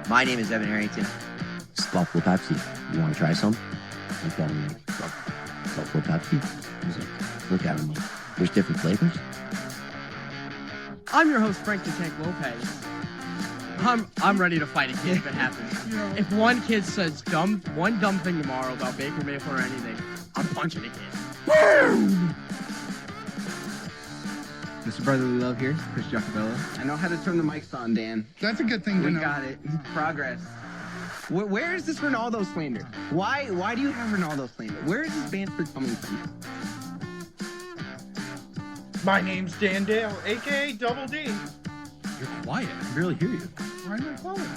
My name is Evan Harrington. It's Buffalo Pepsi. You want to try some? Look at him like, Buffalo Pepsi. He's like, look at him like, there's different flavors. I'm your host, Frank the Tank Lopez. I'm ready to fight a kid if it happens. If one kid says one dumb thing tomorrow about Baker Mayfield or anything, I'm punching the kid. Boom! Mr. Brotherly Love here, Chris Giacobello. I know how to turn the mics on, Dan. That's a good thing to know. We got it. Progress. Where is this Ronaldo slander? Why do you have Ronaldo slander? Where is this banter coming from? My name's Dan Dale, a.k.a. Double D. You're quiet. I can barely hear you. Why am I quiet?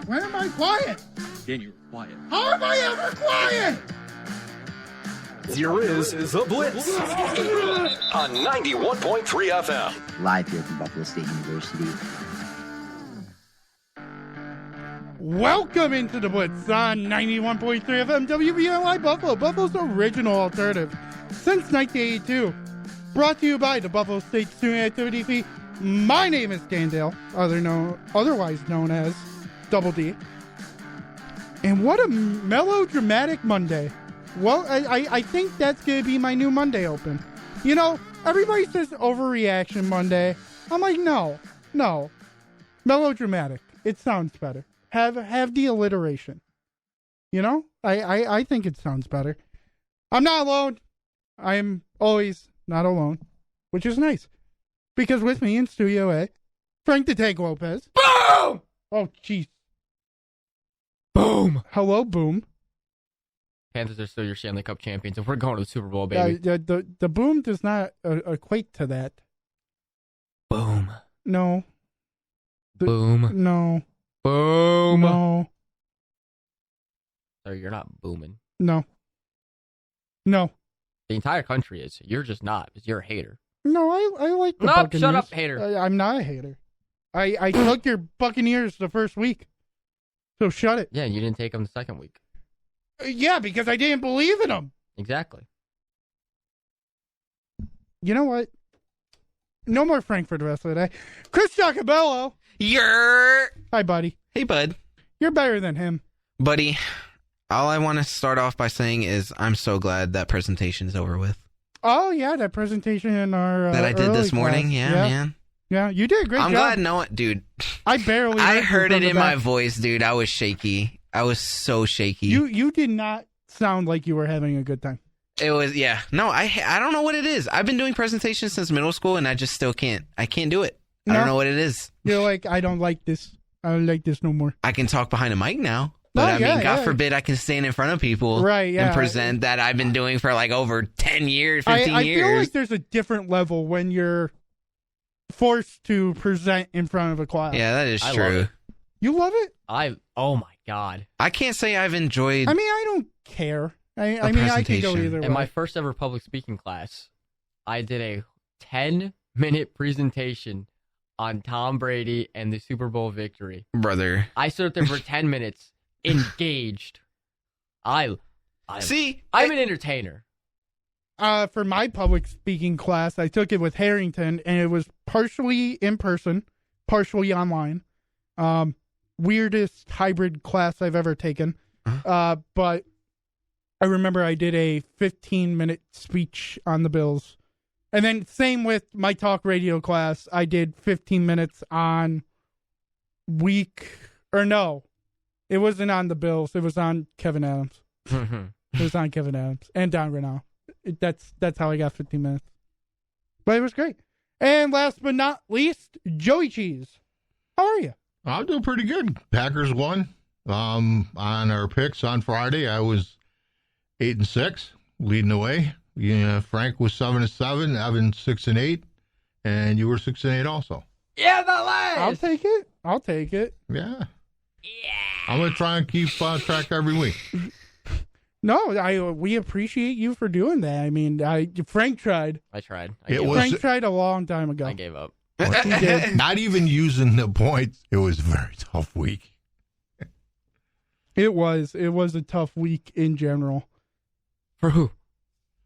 Why am I quiet? Dan, you're quiet. How am I ever quiet? Here is The Blitz on 91.3 FM. Live here from Buffalo State University. Welcome into the Blitz on 91.3 FM WBLI Buffalo, Buffalo's original alternative since 1982. Brought to you by the Buffalo State Student Activity Fee. My name is Dan Dale, otherwise known as Double D. And what a melodramatic Monday. Well, I think that's going to be my new Monday open. You know, everybody says overreaction Monday. I'm like, no. Melodramatic. It sounds better. Have the alliteration. You know? I think it sounds better. I'm not alone. I am always not alone, which is nice. Because with me in Studio A, Frank the Tank Lopez. Boom! Oh, jeez. Boom! Hello, Boom. Panthers are still your Stanley Cup champions, and we're going to the Super Bowl, baby. The boom does not equate to that. Boom. No. Boom. No. Boom. No. Sorry, you're not booming. No. No. The entire country is. You're just not, because you're a hater. No, I like the Nope, Buccaneers. shut up, hater. I'm not a hater. I took your Buccaneers the first week. So shut it. Yeah, you didn't take them the second week. Yeah, because I didn't believe in them. Exactly. You know what? No more Frank for the rest of the day. Chris Giacobello. Hi, buddy. Hey, bud. You're better than him. Buddy, all I want to start off by saying is I'm so glad that presentation is over with. Oh, yeah, that presentation in our that I did this morning. Class. Yeah, man. Yeah, you did a great job. I'm glad no one, dude. I barely I heard it in my voice, dude. I was shaky. I was so shaky. You did not sound like you were having a good time. It was, yeah. No, I don't know what it is. I've been doing presentations since middle school, and I just still can't. I can't do it. I don't know what it is. You're like, I don't like this. I don't like this no more. I can talk behind a mic now. But God forbid I can stand in front of people and present that I've been doing for like over 10 years, 15 years. I feel like there's a different level when you're forced to present in front of a class. Yeah, that is true. Love you love it? Oh my God. I can't say I've enjoyed. I mean, I don't care. I mean, I can go either way. In my first ever public speaking class, I did a 10-minute presentation on Tom Brady and the Super Bowl victory. Brother. I stood up there for 10 minutes, engaged. I'm an entertainer. For my public speaking class, I took it with Harrington, and it was partially in person, partially online. Weirdest hybrid class I've ever taken. But I remember I did a 15-minute speech on the Bills. And then same with my talk radio class, I did 15 minutes on it wasn't on the Bills. It was on Kevin Adams. It was on Kevin Adams and Don Granell. That's how I got 15 minutes. But it was great. And last but not least, Joey Cheese. How are you? I'm doing pretty good. Packers won. On our picks on Friday, I was 8-6, leading the way. Yeah, Frank was 7-7, Evan 6-8, and you were 6-8 also. Yeah, the last. I'll take it. Yeah. I'm gonna try and keep track every week. No, we appreciate you for doing that. I mean, Frank tried. I tried. Frank tried a long time ago. I gave up. He did. Not even using the points. It was a very tough week. It was a tough week in general. For who?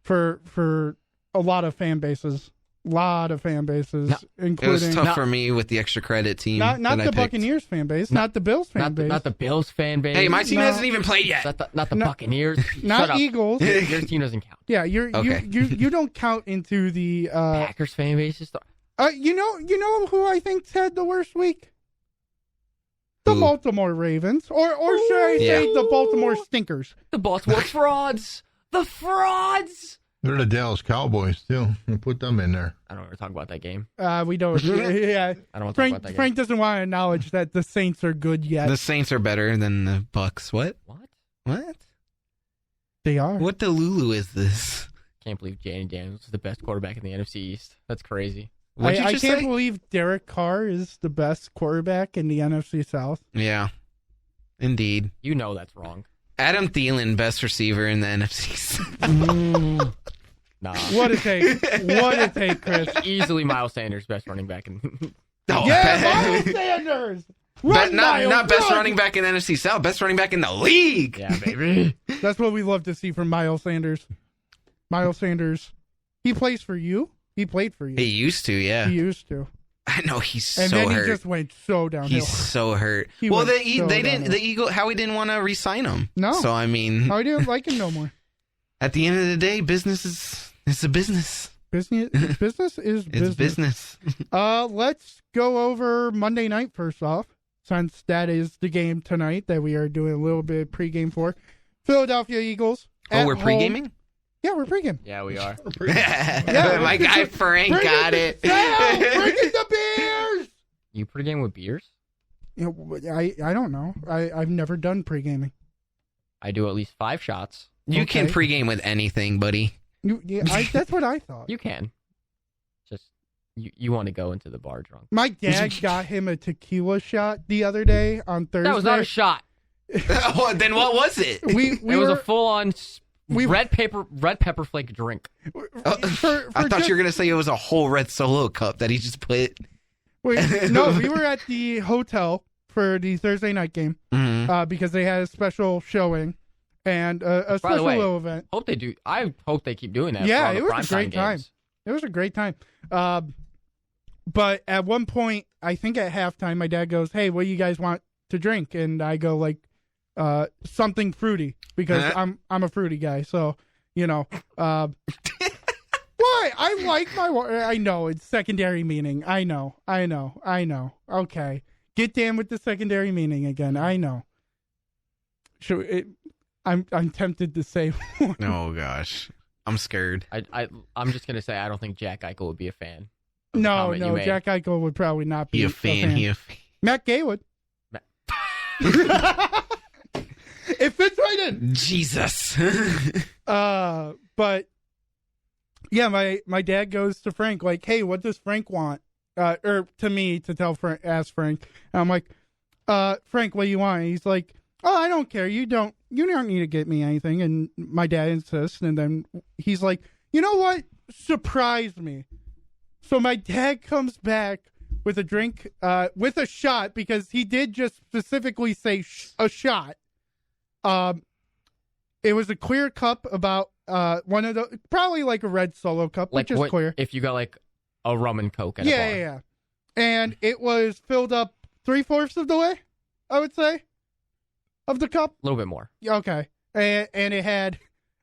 For a lot of fan bases. lot of fan bases, including. It was tough for me with the extra credit team. Not the Buccaneers fan base, not the Bills fan base. Not the Bills fan base. Hey, my team hasn't even played yet. Not the Buccaneers. Not Eagles. Your team doesn't count. Yeah, you don't count into the Packers fan base. You know who I think had the worst week? The Baltimore Ravens, or should I say the Baltimore Stinkers? The Baltimore Frauds. The Frauds. They're the Dallas Cowboys too. We'll put them in there. I don't want to talk about that game. We don't. Yeah, I don't want to talk about that game. Frank doesn't want to acknowledge that the Saints are good yet. The Saints are better than the Bucks. What? What? They are. What Delulu is this? Can't believe Jane Daniels is the best quarterback in the NFC East. That's crazy. I can't believe Derek Carr is the best quarterback in the NFC South. Yeah, indeed. You know that's wrong. Adam Thielen, best receiver in the NFC South. Nah. What a take. What a take, Chris. Easily Miles Sanders, best running back in. Miles Sanders. Not best running back in the NFC South, best running back in the league. Yeah, baby. That's what we love to see from Miles Sanders. Miles Sanders. He plays for you. He played for you. He used to, yeah. He used to. I know he's so hurt. And then he just went so downhill. He's so hurt. Howie didn't want to re-sign him. No. So I mean, Howie didn't like him no more. At the end of the day, business is a business. Business is business. It's business. Let's go over Monday night first off, since that is the game tonight that we are doing a little bit of pregame for. Philadelphia Eagles. Oh, we're pregaming? Yeah, we're pregame. Yeah, we are. My guy Frank got it. Bringing the beers. You pregame with beers? You know, I don't know. I've never done pregaming. I do at least 5 shots. You can pregame with anything, buddy. That's what I thought. You can. Just you want to go into the bar drunk. My dad got him a tequila shot the other day on Thursday. That was not a shot. Then what was it? It was a full-on red pepper flake drink. I thought you were gonna say it was a whole red Solo cup that he just put. No, we were at the hotel for the Thursday night game because they had a special showing and a special little event. Hope they do. I hope they keep doing that. Yeah, it was a great time. It was a great time. But at one point, I think at halftime, my dad goes, "Hey, what do you guys want to drink?" And I go like, something fruity because I'm a fruity guy. So, why? I like my water. I know it's secondary meaning. I know. Okay. Get down with the secondary meaning again. I know. I'm tempted to say one. Oh gosh. I'm scared. I'm just gonna say I don't think Jack Eichel would be a fan. No, Jack Eichel would probably not be a fan. Matt Gay would. It fits right in. Jesus. But yeah, my dad goes to Frank like, "Hey, what does Frank want?" Or to me to ask Frank. And I'm like, "Frank, what do you want?" And he's like, "Oh, I don't care. You don't need to get me anything." And my dad insists, and then he's like, "You know what? Surprise me." So my dad comes back with a drink, with a shot, because he did just specifically say a shot. It was a clear cup, about one of the, probably like a red Solo cup, like just clear. If you got like a rum and Coke at a bar. Yeah. And it was filled up 3/4 of the way, I would say, of the cup. A little bit more. Okay. And it had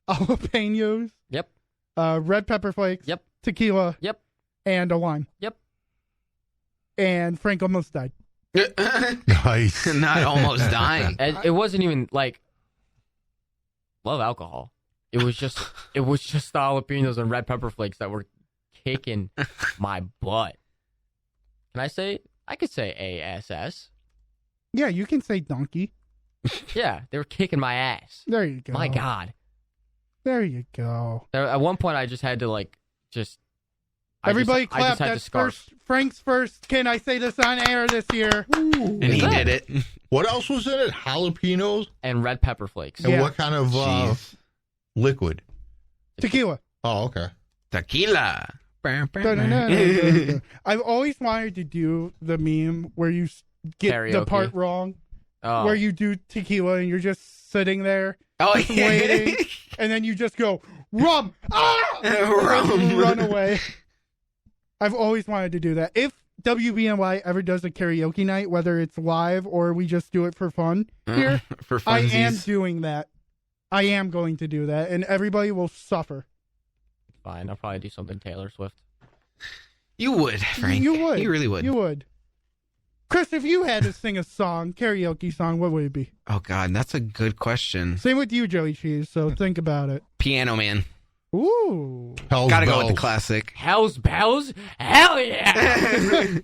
jalapenos. Yep. Red pepper flakes. Yep. Tequila. Yep. And a lime. Yep. And Frank almost died. Nice. Not almost dying. And it wasn't even like love alcohol. It was just the jalapenos and red pepper flakes that were kicking my butt. Can I say? I could say ASS. Yeah, you can say donkey. Yeah, they were kicking my ass. There you go. My God. There you go. At one point, I just had to Everybody clap. That's Frank's first. Can I say this on air this year? And he did it. What else was in it? Jalapenos? And red pepper flakes. And what kind of liquid? Tequila. Oh, okay. Tequila. I've always wanted to do the meme where you get karaoke. The part wrong, where you do tequila and you're just sitting there waiting, and then you just go, rum! Ah! Rum. Run away. I've always wanted to do that. If WBNY ever does a karaoke night, whether it's live or we just do it for fun here, for I funsies. am doing that. I am going to do that, and everybody will suffer. Fine, I'll probably do something Taylor Swift. You would, Frank. You would. You really would. You would. Chris, if you had to sing a song, karaoke song, what would it be? Oh, God, that's a good question. Same with you, Joey Cheese, so think about it. Piano Man. Ooh. Hell's Gotta Bells. go with the classic. Hell's Bells? Hell yeah!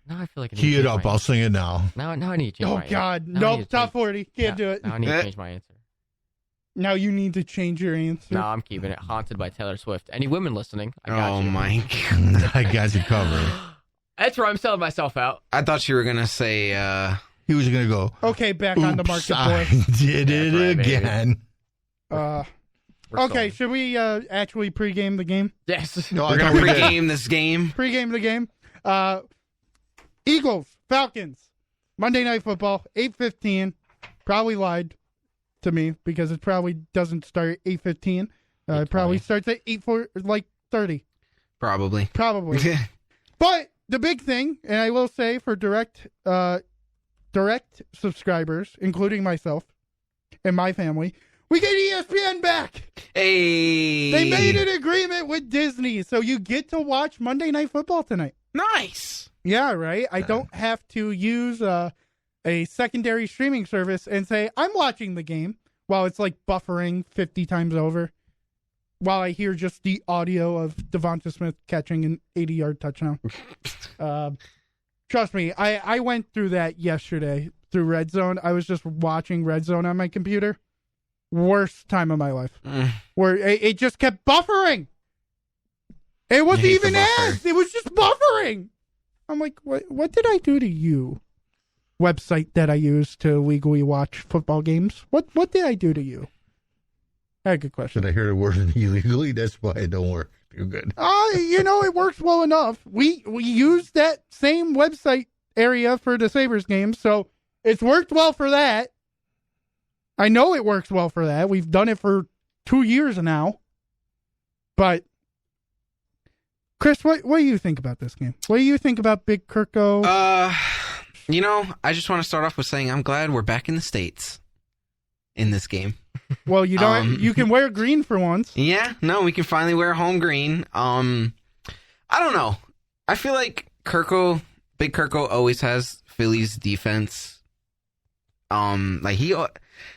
Now I feel like I need Key to it change up. my I'll answer. sing it now. Now I need to change Oh, my answer. God. Now I need Nope. to Top change- 40. Can't do it. Now I need to change my answer. Now you need to change your answer. No, I'm keeping it. Haunted by Taylor Swift. Any women listening, I got Oh, you. my God. I got you covered. That's where I'm selling myself out. I thought you were going to say, He was going to go, Okay, back on the oops, market, I boy. did it That's right, baby. again. We're Okay, stalling. should we actually pregame the game? Yes. No, we're I going thought to we did. pregame this game. Pregame the game. Eagles, Falcons, Monday Night Football, 8:15. Probably lied to me because it probably doesn't start at 8:15. It probably starts at 30. Probably. Probably. But the big thing, and I will say for direct subscribers, including myself and my family, we get ESPN back. Hey. They made an agreement with Disney, so you get to watch Monday Night Football tonight. Nice. Yeah, right. I don't have to use a secondary streaming service and say I'm watching the game while it's like buffering 50 times over, while I hear just the audio of Devonta Smith catching an 80-yard touchdown. Trust me, I went through that yesterday through Red Zone. I was just watching Red Zone on my computer. Worst time of my life. Where it just kept buffering. It wasn't You hate the even buffer. ads. It was just buffering. I'm like, what did I do to you? Website that I use to legally watch football games. What did I do to you? Good question. Did I hear the word illegally? That's why it don't work too good. It works well enough. We use that same website area for the Sabres games, so it's worked well for that. I know it works well for that. We've done it for 2 years now. But Chris, what do you think about this game? What do you think about Big Kirko? I just want to start off with saying I'm glad we're back in the States in this game. Well, you don't. You can wear green for once. Yeah, no, we can finally wear home green. I don't know. I feel like Big Kirko always has Philly's defense.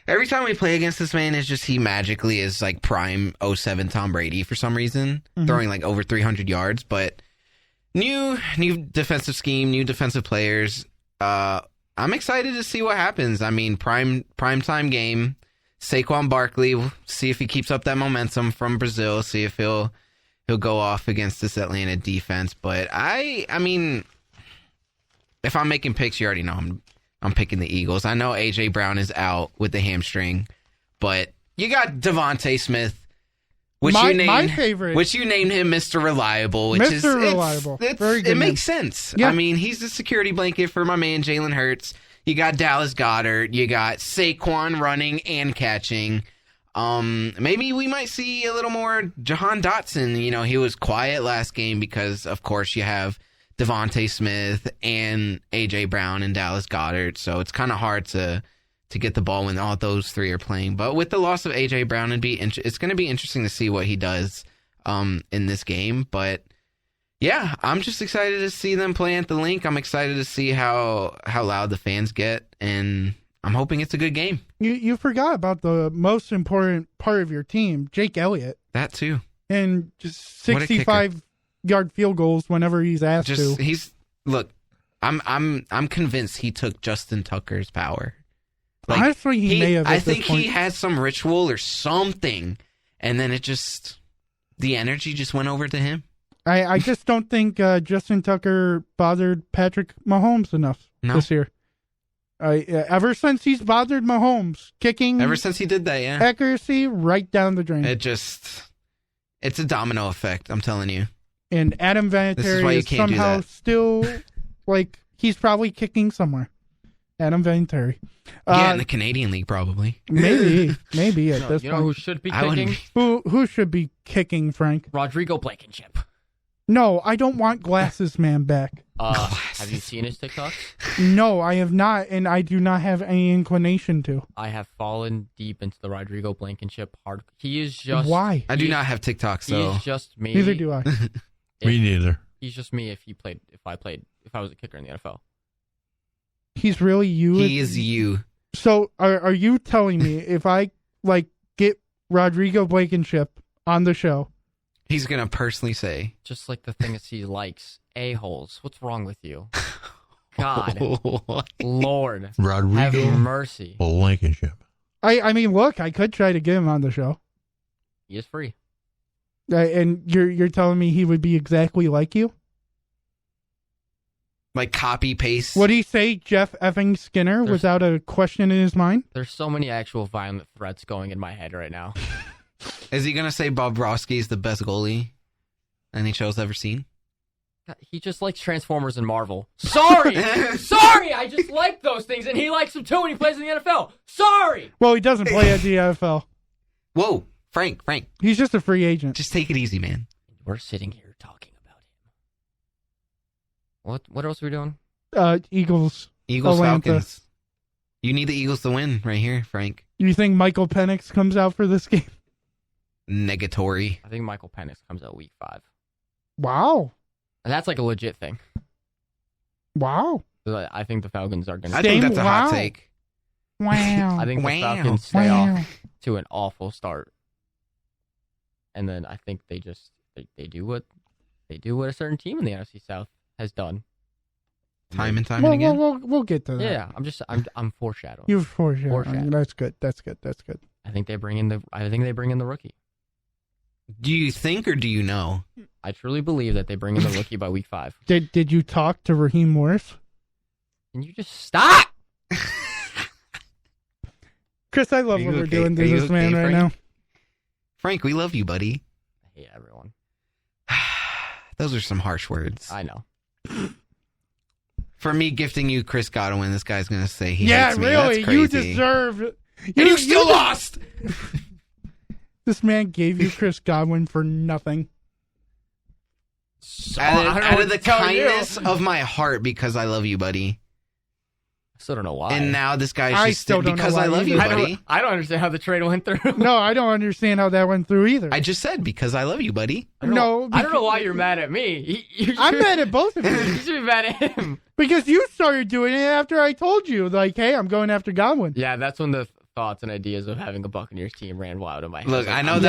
Every time we play against this man, it's just he magically is like prime 07 Tom Brady for some reason, throwing like over 300 yards. But new defensive scheme, new defensive players. I'm excited to see what happens. I mean, prime time game. Saquon Barkley, see if he keeps up that momentum from Brazil. See if he'll go off against this Atlanta defense. But I mean, if I'm making picks, you already know I'm picking the Eagles. I know AJ Brown is out with the hamstring, but you got Devontae Smith, My favorite, which you named him Mr. Reliable, which is Mr. Reliable. Very good it name. makes sense. Yeah. I mean, he's the security blanket for my man Jalen Hurts. You got Dallas Goedert. You got Saquon running and catching. Maybe we might see a little more Jahan Dotson. You know, he was quiet last game because, of course, you have Devontae Smith and A.J. Brown and Dallas Goedert. So it's kind of hard to get the ball when all those three are playing. But with the loss of A.J. Brown, it's going to be interesting to see what he does in this game. But yeah, I'm just excited to see them play at the Link. I'm excited to see how loud the fans get, and I'm hoping it's a good game. You forgot about the most important part of your team, Jake Elliott, That too. and just What a kicker. 65-yard field goals whenever he's asked to. I'm convinced he took Justin Tucker's power. Honestly, he may have. I at this think point. he had some ritual or something, and then the energy just went over to him. I just don't think Justin Tucker bothered Patrick Mahomes enough this year. Ever since he's bothered Mahomes, kicking, Ever since he did that, yeah. accuracy right down the drain. It's a domino effect, I'm telling you. And Adam This is why Vinatieri you is can't do somehow that. still he's probably kicking somewhere. Adam Vinatieri. Yeah, in the Canadian League, probably. Maybe at this You know point. who should be I wouldn't kicking? Who should be kicking, Frank? Rodrigo Blankenship. No, I don't want Glasses Man back. Have you seen his TikToks? No, I have not, and I do not have any inclination to. I have fallen deep into the Rodrigo Blankenship hard. He is just. Why? I do not have TikTok, so He's just me. Neither do I. Me neither. He's just me if I was a kicker in the NFL. He's really you. he is you. So are you telling me if I get Rodrigo Blankenship on the show? He's gonna personally say, Just like the things he likes. A-holes. What's wrong with you? God. Lord. Have Rodrigo mercy. Blankenship. I mean, look, I could try to get him on the show. He is free. And you're telling me he would be exactly like you? like copy paste. Would he say Jeff effing Skinner without a question in his mind? There's so many actual violent threats going in my head right now. Is he gonna say Bobrovsky is the best goalie NHL's ever seen? God, he just likes Transformers and Marvel. Sorry! Sorry! I just like those things, and he likes them too when he plays in the NFL. Sorry! Well, he doesn't play at the NFL. Whoa, Frank, He's just a free agent. just take it easy, man. We're sitting here talking about him. What else are we doing? Eagles. Eagles, Atlanta. Falcons. You need the Eagles to win right here, Frank. You think Michael Penix comes out for this game? Negatory. I think Michael Penix comes out week 5. Wow. And that's like a legit thing. Wow. I think the Falcons are going I to... think that's a hot Wow. take. Wow. I think the Wow. Falcons stay Wow. off to an awful start. And then I think they just... They do what a certain team in the NFC South has done. Time and time Well, and again. we'll get to that. Yeah, I'm foreshadowing. You're foreshadowing. Foreshadowing. That's good. That's good. I think they bring in the rookie. Do you think or do you know? I truly believe that they bring in the rookie by week 5. Did you talk to Raheem Morris? Can you just stop? Chris, I love Are what you we're okay? doing to Are you this man okay, right Frank? now. Frank, we love you, buddy. I hate everyone. Those are some harsh words. I know. For me gifting you Chris Godwin, this guy's going to say he Yeah, hates me. really. That's crazy. You deserve. And you still lost! This man gave you Chris Godwin for nothing. Out of the kindness of my heart, because I love you, buddy. I still don't know why. And now this guy's I just still don't know because why I love you, either. buddy. I don't understand how the trade went through. No, I don't understand how that went through either. I just said because I love you, buddy. I don't No, know, I don't know why you're mad at me. I'm mad at both of You you should be mad at him. because you started doing it after I told you, like, hey, I'm going after Godwin. Yeah, that's when the thoughts and ideas of having a Buccaneers team ran wild in my head. Look, I know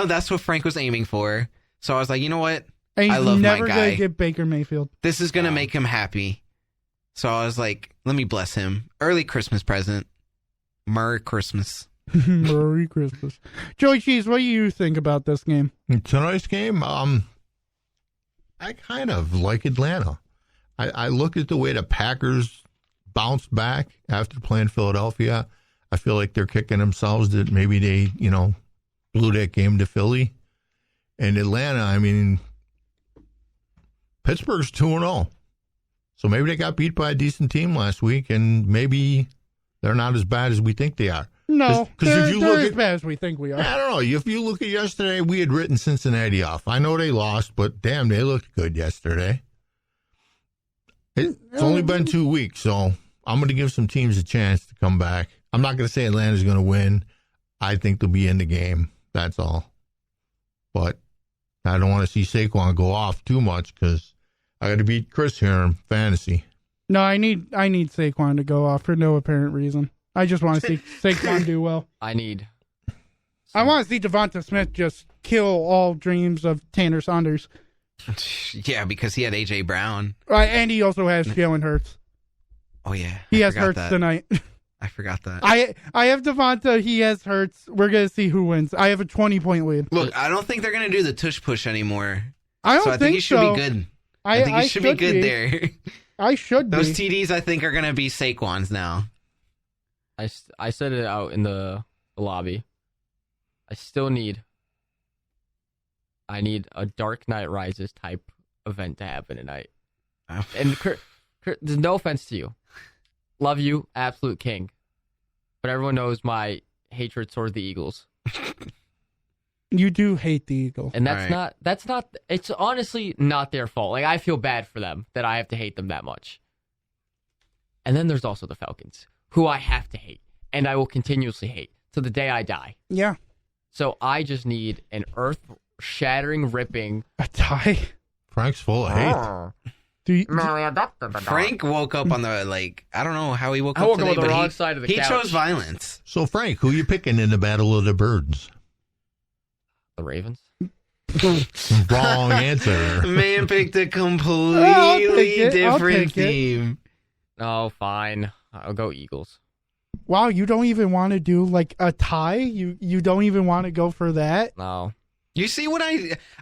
that's what Frank was aiming for. So I was like, you know what? And he's I love my never guy. going to get Baker Mayfield. This is gonna make him happy. So I was like, let me bless him. Early Christmas present. Merry Christmas. Merry Christmas. Joey Cheese, what do you think about this game? Tonight's game, I kind of like Atlanta. I look at the way the Packers bounced back after playing Philadelphia. I feel like they're kicking themselves that maybe they, blew that game to Philly. And Atlanta, I mean, Pittsburgh's 2-0. So maybe they got beat by a decent team last week, and maybe they're not as bad as we think they are. No, 'Cause if you they're look as at- bad as we think we are. I don't know. If you look at yesterday, we had written Cincinnati off. I know they lost, but damn, they looked good yesterday. It's only been 2 weeks, so I'm going to give some teams a chance to come back. I'm not going to say Atlanta's going to win. I think they'll be in the game. That's all. But I don't want to see Saquon go off too much because I got to beat Chris here in fantasy. No, I need Saquon to go off for no apparent reason. I just want to see Saquon do well. I need. I want to see Devonta Smith just kill all dreams of Tanner Saunders. Yeah, because he had AJ Brown. And he also has Jalen Hurts. Oh yeah, He I has forgot Hurts that. tonight. I forgot that. I have Devonta. He has Hurts. We're gonna see who wins. I have a 20-point lead. Look, I don't think they're gonna do the tush push anymore. I don't So I think he should so. be good. I think he should be good there. I should Those be. TDs, I think, are gonna be Saquon's now. I said it out in the lobby. I need a Dark Knight Rises type event to happen tonight. And Kurt, there's no offense to you. Love you, absolute king. But everyone knows my hatred towards the Eagles. You do hate the Eagles. And All right. that's not, it's honestly not their fault. Like, I feel bad for them that I have to hate them that much. And then there's also the Falcons, who I have to hate, and I will continuously hate to the day I die. Yeah. So I just need an earth-shattering, ripping... A tie? Frank's full of hate. Frank woke up on the, like, I don't know how he woke I up woke up today, on the but wrong side of the he couch. chose violence. So, Frank, who you picking in the Battle of the Birds? The Ravens? Wrong answer. Man picked a I'll completely take it. different team. Oh, fine. I'll go Eagles. Wow, you don't even want to do like a tie? You don't even want to go for that? No. You see what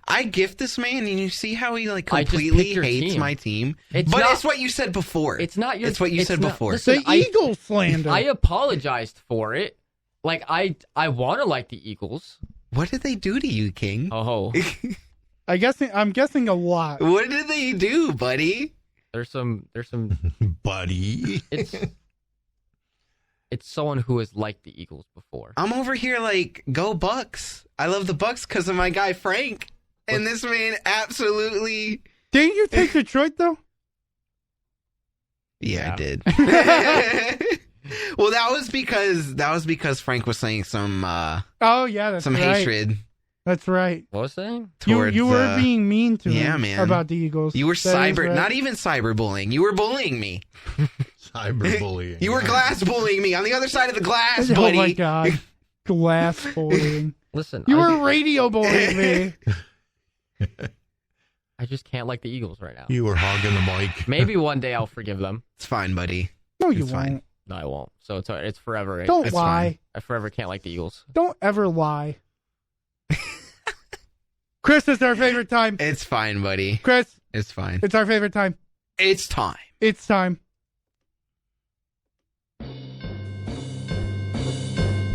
I gift this man, and you see how he like I just completely picked your hates team. my team. It's But not- it's what you said before. It's not your... It's what you said not- before. Listen, The Eagles slander. I apologized for it. Like, I want to like the Eagles. What did they do to you, King? Oh, I'm guessing a lot. What did they do, buddy? there's some... Buddy. It's someone who has liked the Eagles before. I'm over here like, go Bucks. I love the Bucks because of my guy Frank. And this man absolutely... Didn't you take Detroit though? Yeah, Yeah. I did. Well, that was because Frank was saying some Oh yeah, that's some right. hatred That's right. What was saying? towards You were being mean to yeah, him man. about the Eagles. You were That is right. not even cyberbullying. You were bullying me. Cyberbullying. You were glass bullying me on the other side of the glass, Oh buddy. my god. Glass bullying. Listen, You I, were radio bullying me. I just can't like the Eagles right now. You were hogging the mic. Maybe one day I'll forgive them. It's fine, buddy. No, you It's won't. fine. No, I won't. So it's forever. Don't It's lie. I forever can't like the Eagles. Don't ever lie. Chris, it's our favorite time. It's fine, buddy. Chris, It's fine. it's our favorite time. It's time. It's time.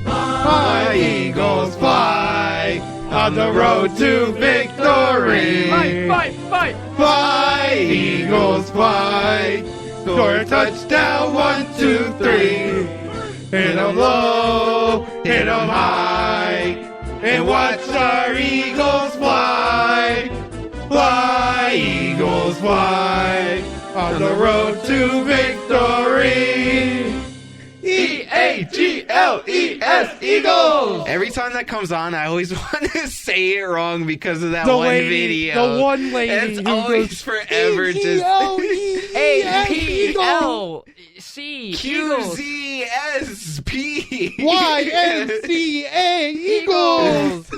Fly, Eagles, fly on the road to victory. Fight! Fly, Eagles, fly. Score a touchdown, 1, 2, 3. Hit 'em low, hit 'em high, and watch our Eagles fly. Fly, Eagles, fly on the road to victory. E-A-G-L-E-S, Eagles. Every time that comes on, I always want to say it wrong because of that The one lady, video. the one lady It's who always goes, forever just A-P-L-C Eagles. QZSP. YMCA Eagles.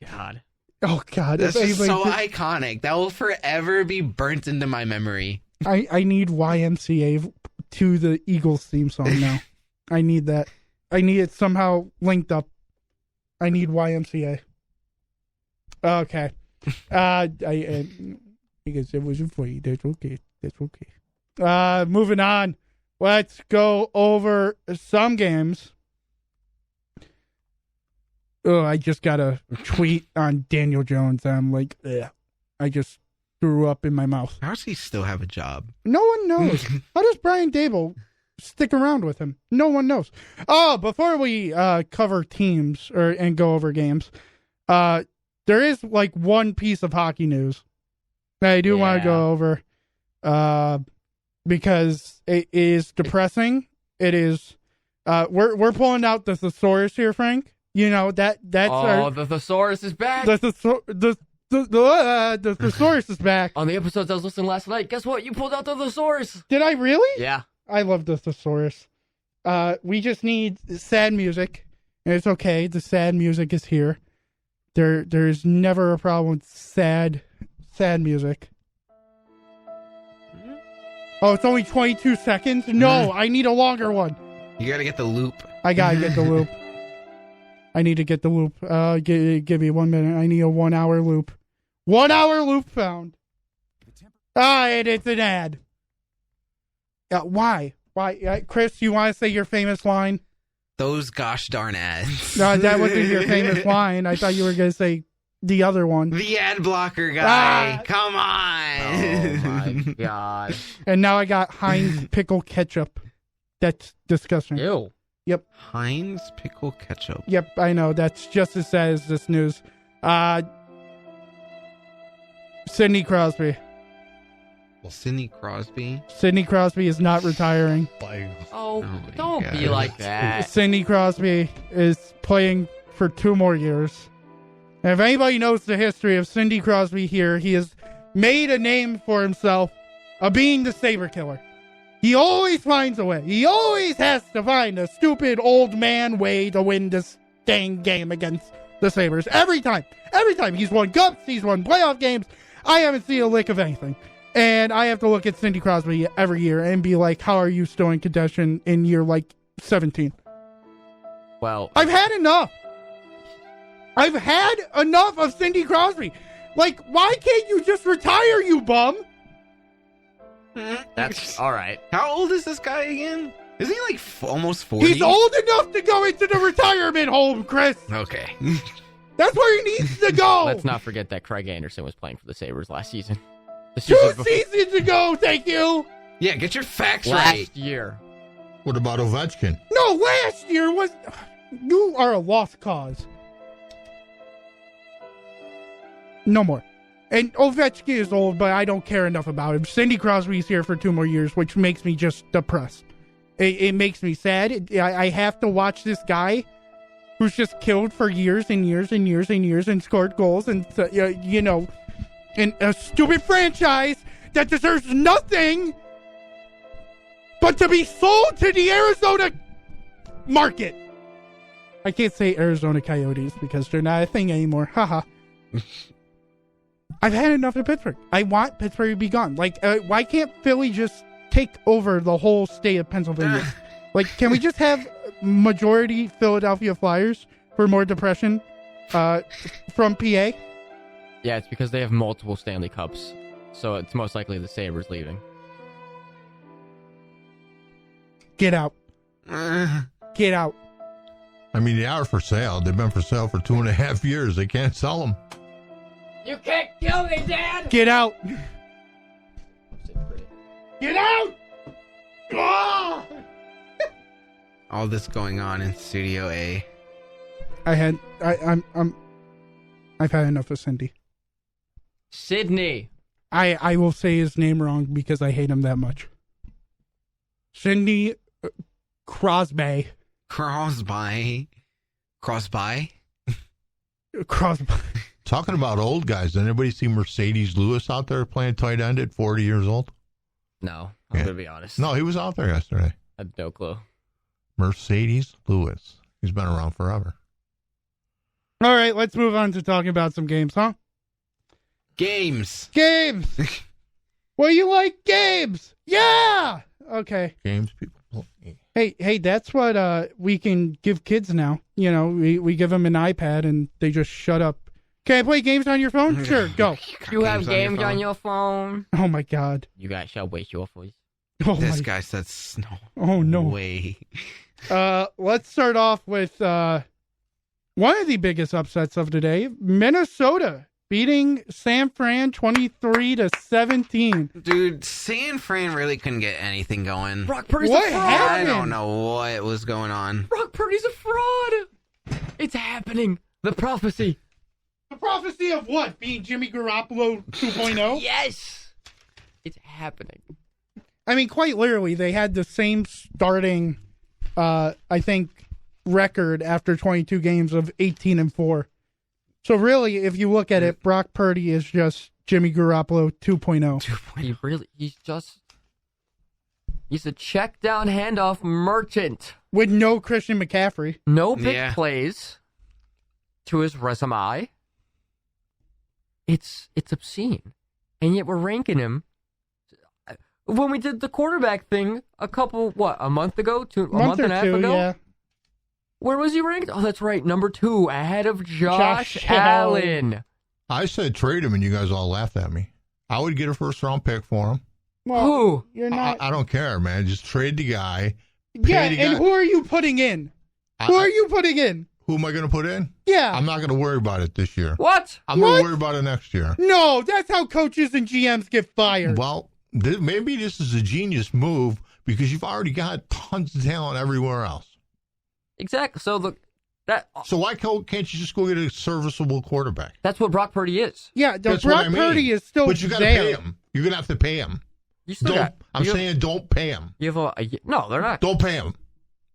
God. Oh God, That's if just so anybody- iconic. That will forever be burnt into my memory. I need YMCA to the Eagles theme song now. I need that. I need it somehow linked up. I need YMCA. Okay. Because it was free. That's okay. That's okay. Moving on. Let's go over some games. Oh, I just got a tweet on Daniel Jones. I'm like, ugh. I just threw up in my mouth. How does he still have a job? No one knows. How does Brian Dable stick around with him? No one knows. Oh, before we cover teams and go over games, there is like one piece of hockey news that I do want to go over because it is depressing. It is. We're pulling out the thesaurus here, Frank. You know that's the thesaurus is back. the thesaurus is back. On the episodes I was listening last night, guess what? You pulled out the thesaurus. Did I really? Yeah. I love the thesaurus. We just need sad music, and it's okay. The sad music is here. There's never a problem with sad music. Oh, it's only 22 seconds? No, I need a longer one. You gotta get the loop. I gotta get the loop. I need to get the loop. Give me 1 minute. I need a 1 hour loop. 1 hour loop found. It's an ad. Why? Chris, you want to say your famous line? Those gosh darn ads. No, that wasn't your famous line. I thought you were going to say the other one. The ad blocker guy. Come on. Oh my god. And now I got Heinz pickle ketchup. That's disgusting. Ew. Yep. Heinz pickle ketchup. Yep, I know. That's just as sad as this news. Sidney Crosby. Well, Sidney Crosby. Sidney Crosby is not retiring. Oh, my don't God. be like that. Sidney Crosby is playing for 2 more years. And if anybody knows the history of Sidney Crosby here, he has made a name for himself of being the Sabre killer. He always finds a way. He always has to find a stupid old man way to win this dang game against the Sabres. Every time. Every time. He's won cups. He's won playoff games. I haven't seen a lick of anything. And I have to look at Sidney Crosby every year and be like, how are you still in contention in year, 17? Well, I've had enough. I've had enough of Sidney Crosby. Like, why can't you just retire, you bum? that's all right. How old is this guy again? Isn't he like almost 40? He's old enough to go into the retirement home, Chris. Okay. That's where he needs to go. Let's not forget that Craig Anderson was playing for the Sabres last season. The 2 season before- seasons ago, thank you. Yeah, get your facts last right. year. What about Ovechkin? No, last year was... You are a lost cause. No more. And Ovechkin is old, but I don't care enough about him. Sidney Crosby's here for 2 more years, which makes me just depressed. It makes me sad. I have to watch this guy who's just killed for years and years and years and years and scored goals and, in a stupid franchise that deserves nothing but to be sold to the Arizona market. I can't say Arizona Coyotes because they're not a thing anymore. Haha. I've had enough of Pittsburgh. I want Pittsburgh to be gone. Like, why can't Philly just take over the whole state of Pennsylvania? Like, can we just have majority Philadelphia Flyers for more depression from PA? Yeah, it's because they have multiple Stanley Cups, so it's most likely the Sabres leaving. Get out. Get out. I mean, they are for sale. They've been for sale for 2.5 years. They can't sell them. You can't kill me, Dad! Get out. Get out. Ah! All this going on in Studio A. I've had enough of Cindy. Sydney. I will say his name wrong because I hate him that much. Cindy Crosby. Crosby. Crosby. Talking about old guys, did anybody see Mercedes Lewis out there playing tight end at 40 years old? No, I'm Yeah. going to be honest. No, he was out there yesterday. I had no clue. Mercedes Lewis. He's been around forever. All right, let's move on to talking about some games, huh? Games. Games. Well, you like games? Yeah. Okay. Games people play. Hey, that's what we can give kids now. You know, we give them an iPad and they just shut up. Can I play games on your phone? Sure, go. You have games on your phone? Oh my God. You guys shall wait your voice. Oh This my. guy said snow. Oh no. Way. Let's start off with one of the biggest upsets of the day: Minnesota beating San Fran 23-17. Dude, San Fran really couldn't get anything going. Brock Purdy's What a fraud. happened? I don't know what was going on. Brock Purdy's a fraud. It's happening. The prophecy. The prophecy of what? Being Jimmy Garoppolo 2.0? Yes. It's happening. I mean, quite literally, they had the same starting, I think, record after 22 games of 18-4. So really, if you look at it, Brock Purdy is just Jimmy Garoppolo 2.0. He's a check down handoff merchant. With no Christian McCaffrey. No big Yeah. plays to his resume. It's obscene. And yet we're ranking him. When we did the quarterback thing a month ago? A month and a half ago? Yeah. Where was he ranked? Oh, that's right. Number 2, ahead of Josh Josh Allen. I said trade him, and you guys all laughed at me. I would get a first-round pick for him. Well, Who? you're not. I don't care, man. Just trade the guy. Yeah, the and guy. who are you putting in? Who are you putting in? Who am I going to put in? Yeah. I'm not going to worry about it this year. What? I'm going What? to worry about it next year. No, that's how coaches and GMs get fired. Well, maybe this is a genius move because you've already got tons of talent everywhere else. Exactly. So So why can't you just go get a serviceable quarterback? that's what Brock Purdy is. Yeah, That's what Brock I mean. Purdy is still But you got to there. pay him. You're gonna have to pay him. You still got. I'm saying don't pay him. You have no. They're not. Don't pay him.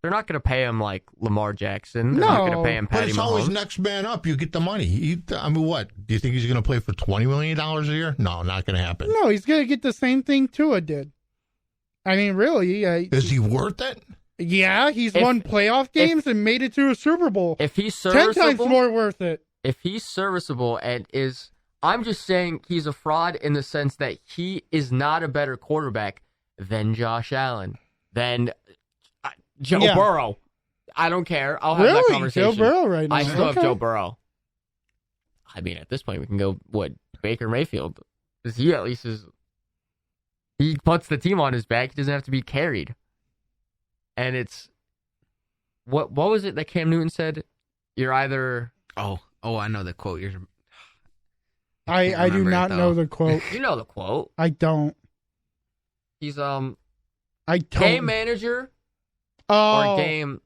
They're not going to pay him like Lamar Jackson. They're No. not going to pay him But Patty it's always Mahomes. next man up. You get the money. I mean, what? Do you think he's going to play for $20 million a year? No, not going to happen. No, he's going to get the same thing Tua did. I mean, really. Is he worth it? Yeah, he's won playoff games and made it to a Super Bowl. If he's 10 serviceable, times more worth it. if he's serviceable and is, I'm just saying he's a fraud in the sense that he is not a better quarterback than Josh Allen, than Joe Burrow. I don't care. I'll have that conversation. Joe Burrow right now. I still have Joe Burrow. I mean, at this point, we can go, Baker Mayfield. Because he at least is, he puts the team on his back. He doesn't have to be carried. And it's, what was it that Cam Newton said? You're either... Oh, I know the quote. I do not know the quote. You know the quote. I don't. He's, I don't. game manager or game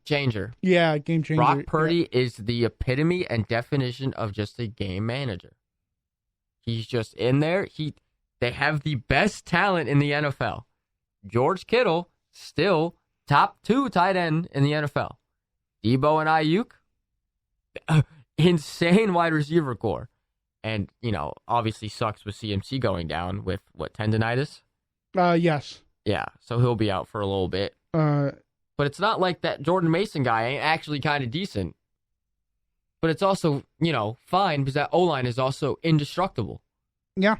changer. Yeah, game changer. Brock Purdy is the epitome and definition of just a game manager. He's just in there. They have the best talent in the NFL. George Kittle, still top 2 tight end in the NFL. Debo and Ayuk, insane wide receiver core. And, obviously sucks with CMC going down with, tendonitis? Yes. Yeah, so he'll be out for a little bit. But it's not like that Jordan Mason guy ain't actually kind of decent. But it's also, fine because that O-line is also indestructible. Yeah.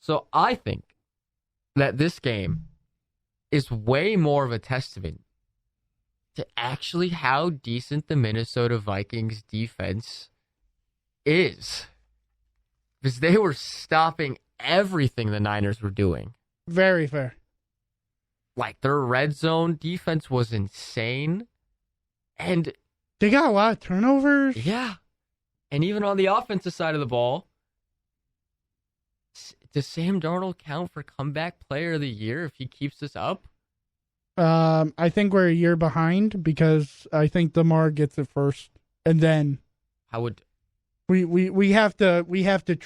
So I think that this game is way more of a testament to actually how decent the Minnesota Vikings defense is. Because they were stopping everything the Niners were doing. Very fair. Like, their red zone defense was insane. And they got a lot of turnovers. Yeah. And even on the offensive side of the ball, does Sam Darnold count for comeback player of the year if he keeps this up? I think we're a year behind because I think Lamar gets it first. And then how would we have to we have to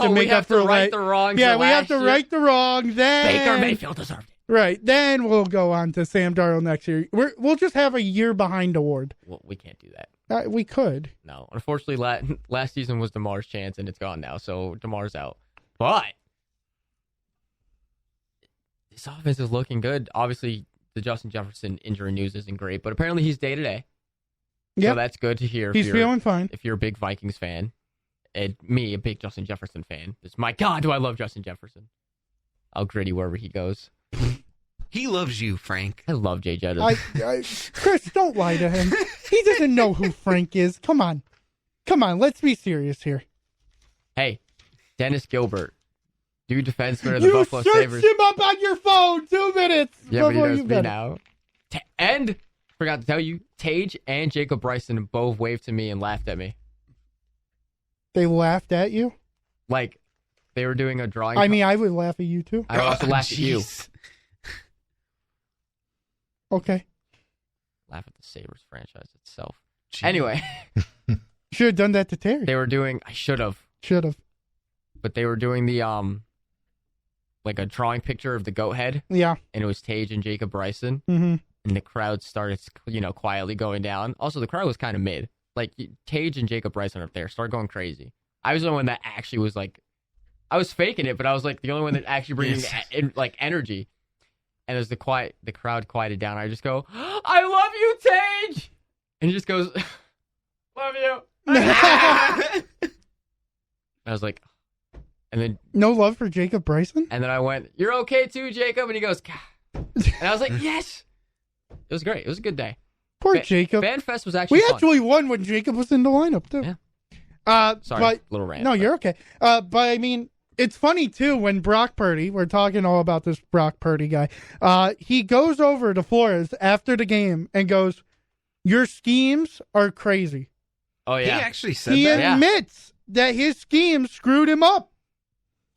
make up for right the wrongs. Yeah, we have to right the wrongs. Then Baker Mayfield deserved it. Right. Then we'll go on to Sam Darnold next year. We'll just have a year behind award. Well, we can't do that. We could. No. Unfortunately, last season was DeMar's chance, and it's gone now, so DeMar's out. But this offense is looking good. Obviously, the Justin Jefferson injury news isn't great, but apparently he's day-to-day. Yeah. So that's good to hear. He's feeling fine. If you're a big Vikings fan, and me, a big Justin Jefferson fan, my God, do I love Justin Jefferson. I'll gritty wherever he goes. He loves you, Frank. I love Jay Jettis. Chris, don't lie to him. He doesn't know who Frank is. Come on, let's be serious here. Hey, Dennis Gilbert, new defenseman of the Buffalo Sabres. You searched him up on your phone 2 minutes. Yeah, but he knows me now. And, forgot to tell you, Tage and Jacob Bryson both waved to me and laughed at me. They laughed at you? Like, they were doing a drawing. I mean, I would laugh at you too. I would also laugh at you. Okay. Laugh at the Sabres franchise itself. Jeez. Anyway. Should have done that to Terry. They were doing, I should have. But they were doing the, like a drawing picture of the goat head. Yeah. And it was Tage and Jacob Bryson. Mm-hmm. And the crowd started, quietly going down. Also, the crowd was kind of mid. Like, Tage and Jacob Bryson up there started going crazy. I was the only one that actually was like, I was faking it, but I was like the only one that actually bringing energy. And as the crowd quieted down, I just go, I love you, Tage! And he just goes, love you. I was like, and then... No love for Jacob Bryson? And then I went, you're okay too, Jacob? And he goes, Gah. And I was like, yes! It was great. It was a good day. Poor Jacob. FanFest was actually fun. actually won when Jacob was in the lineup, too. Yeah. Sorry, little rant. No, you're okay. But, I mean... It's funny, too, when Brock Purdy, we're talking all about this Brock Purdy guy, he goes over to Flores after the game and goes, your schemes are crazy. Oh, yeah. He actually said He that. admits that his schemes screwed him up,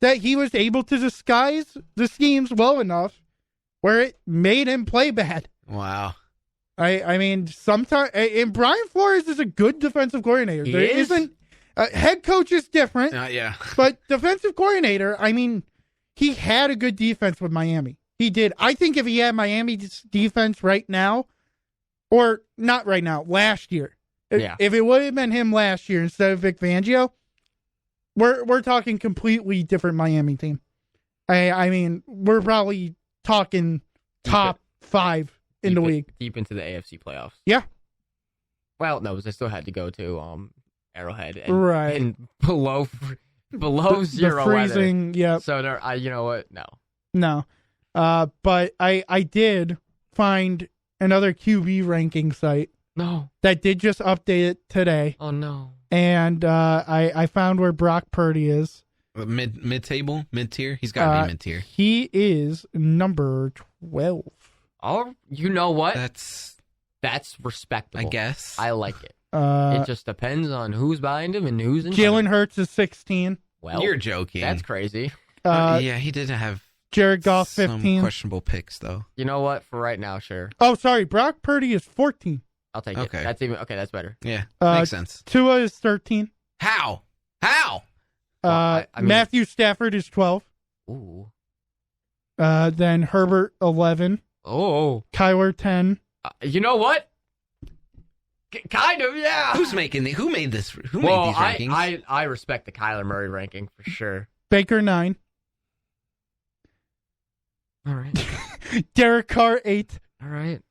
that he was able to disguise the schemes well enough where it made him play bad. Wow. I mean, sometimes and Brian Flores is a good defensive coordinator. There is? isn't head coach is different, Yeah. but defensive coordinator. I mean, he had a good defense with Miami. He did. I think if he had Miami's defense right now, or not right now, last year, Yeah. if it would have been him last year instead of Vic Fangio, we're talking completely different Miami team. I mean, we're probably talking top 5 in the league. Deep into the AFC playoffs. Yeah. Well, no, because they still had to go to Arrowhead. And, Right. And below zero the freezing, weather. yep. So, you know what? No. But I did find another QB ranking site No. that did just update it today. Oh, no. And I found where Brock Purdy is. Mid table, mid tier. He's got to be mid tier. He is number 12. Oh, you know what? That's respectable. I guess. I like it. It just depends on who's behind him and who's in front Jalen of him. Hurts is 16. Well, You're joking. That's crazy. Yeah, he did have Jared Goff some 15. questionable picks though. You know what? For right now, sure. Oh, sorry. Brock Purdy is 14. I'll take Okay. it. That's better. Yeah, Uh, makes sense. Tua is 13. How? Well, I mean- Matthew Stafford is 12. Ooh. Then Herbert 11. Oh. Kyler 10. You know what? Kind of, yeah. Who made this? Who well, made these rankings? I respect the Kyler Murray ranking for sure. Baker 9. All right. Derek Carr 8. All right.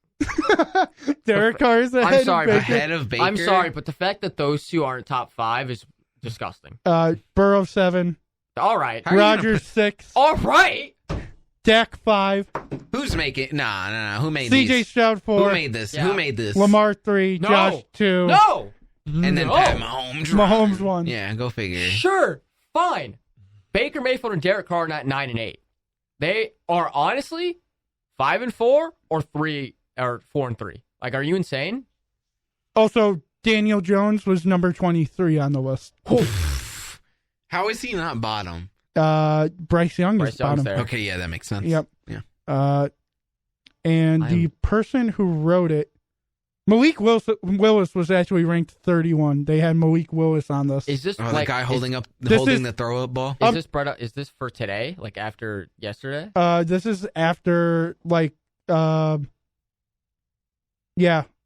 Derek Carr is ahead I'm sorry, of but Baker. Ahead of Baker. I'm sorry, but the fact that those two aren't top 5 is disgusting. Burrow 7. All right. How are you gonna Rodgers 6. All right. Dak 5. Who's making? No. Who made CJ these? Stroud 4. Who made this? Yeah. Who made this? Lamar 3. No. Josh 2. No. And then No. Pat Mahomes. Mahomes 1. Yeah, go figure. Sure. Fine. Baker Mayfield and Derek Carr are not 9 and 8. They are honestly 5 and 4 or 3 or 4 and 3. Like, are you insane? Also, Daniel Jones was number 23 on the list. How is he not bottom? Bryce Young Bryce is Young's bottom. there. Okay, yeah, that makes sense. Yep. Yeah. And the person who wrote it, Malik Willis was actually ranked 31. They had Malik Willis on this. Is this Oh, like the guy holding is the throw up ball. Is this for today? Like after yesterday? This is after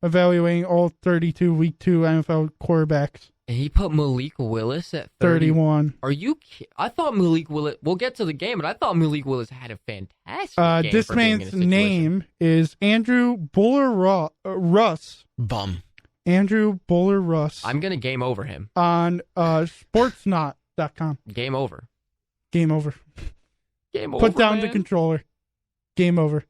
evaluating all 32 week 2 NFL quarterbacks. And he put Malik Willis at 31. Are you? I thought Malik Willis. We'll get to the game, but I thought Malik Willis had a fantastic game. This for being in a man's situation. name is Andrew Buller Russ. Bum. Andrew Buller Russ. I'm gonna game over him. On sportsnot.com. Game over. Game over. Game over. Put down the man. controller. Game over.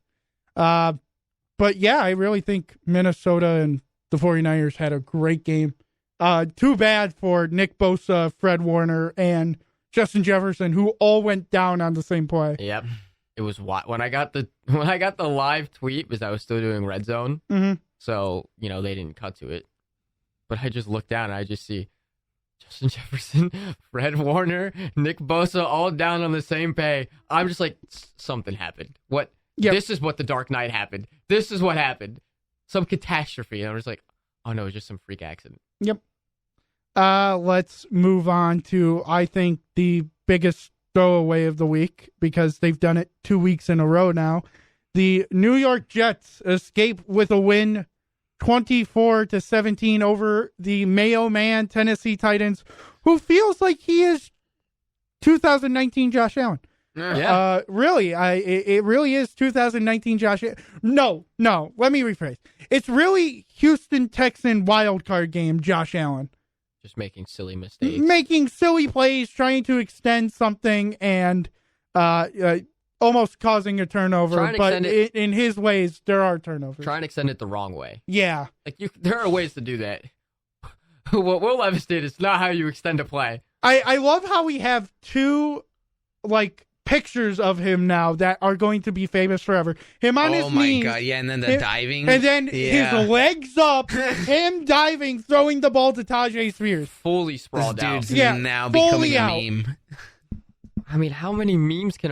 But yeah, I really think Minnesota and the 49ers had a great game. Too bad for Nick Bosa, Fred Warner, and Justin Jefferson, who all went down on the same play. Yep. It was when I got the live tweet, because I was still doing Red Zone. Mm-hmm. So, they didn't cut to it. But I just look down and I just see Justin Jefferson, Fred Warner, Nick Bosa all down on the same pay. I'm just like, something happened. What? Yep. This is what the Dark Knight happened. This is what happened. Some catastrophe. And I'm just like, oh no, it's just some freak accident. Yep. Let's move on to, I think, the biggest throwaway of the week, because they've done it 2 weeks in a row now. The New York Jets escape with a win 24-17 over the Mayo Man Tennessee Titans, who feels like he is 2019 Josh Allen. Yeah. Really, it really is 2019 Josh. No, let me rephrase. It's really Houston Texan wildcard game Josh Allen. Just making silly mistakes. Making silly plays, trying to extend something, and almost causing a turnover. But in his ways, there are turnovers. Trying to extend it the wrong way. Yeah. There are ways to do that. What Will Levis did is not how you extend a play. I love how we have two, pictures of him now that are going to be famous forever. Him on his knees. Oh my god, yeah, and then the diving. And then his legs up, him diving, throwing the ball to Tajay Spears. Fully This sprawled out. dude's now becoming a meme. I mean, how many memes can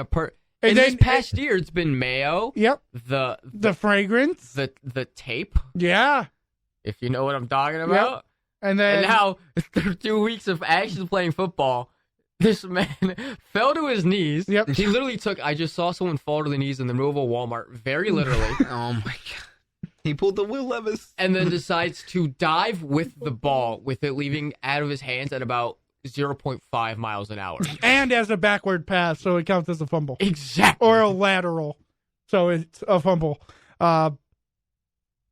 And then this past year, it's been Mayo. Yep. The fragrance. the tape. Yeah. If you know what I'm talking about. And then And now, after 2 weeks of actually playing football, this man fell to his knees. Yep. He literally I just saw someone fall to the knees in the middle of a Walmart, very literally. Oh my god. He pulled the Will Levis. And then decides to dive with the ball, with it leaving out of his hands at about 0.5 miles an hour. and as a backward pass, so it counts as a fumble. Exactly. Or a lateral, so it's a fumble.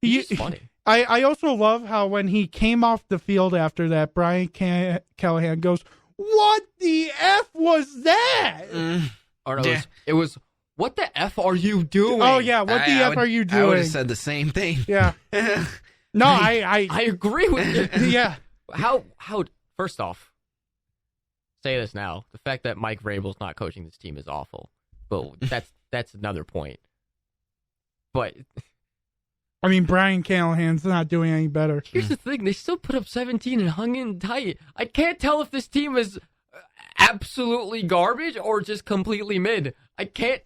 It's funny. I also love how when he came off the field after that, Brian Callahan goes, "What the F was that?" Or no, it was, what the F are you doing? Oh, yeah, what the F are you doing? I would have said the same thing. Yeah. No, I agree with you. Yeah. How, first off, say this now, the fact that Mike Vrabel's not coaching this team is awful. But that's another point. But I mean, Brian Callahan's not doing any better. Here's the thing. They still put up 17 and hung in tight. I can't tell if this team is absolutely garbage or just completely mid. I can't.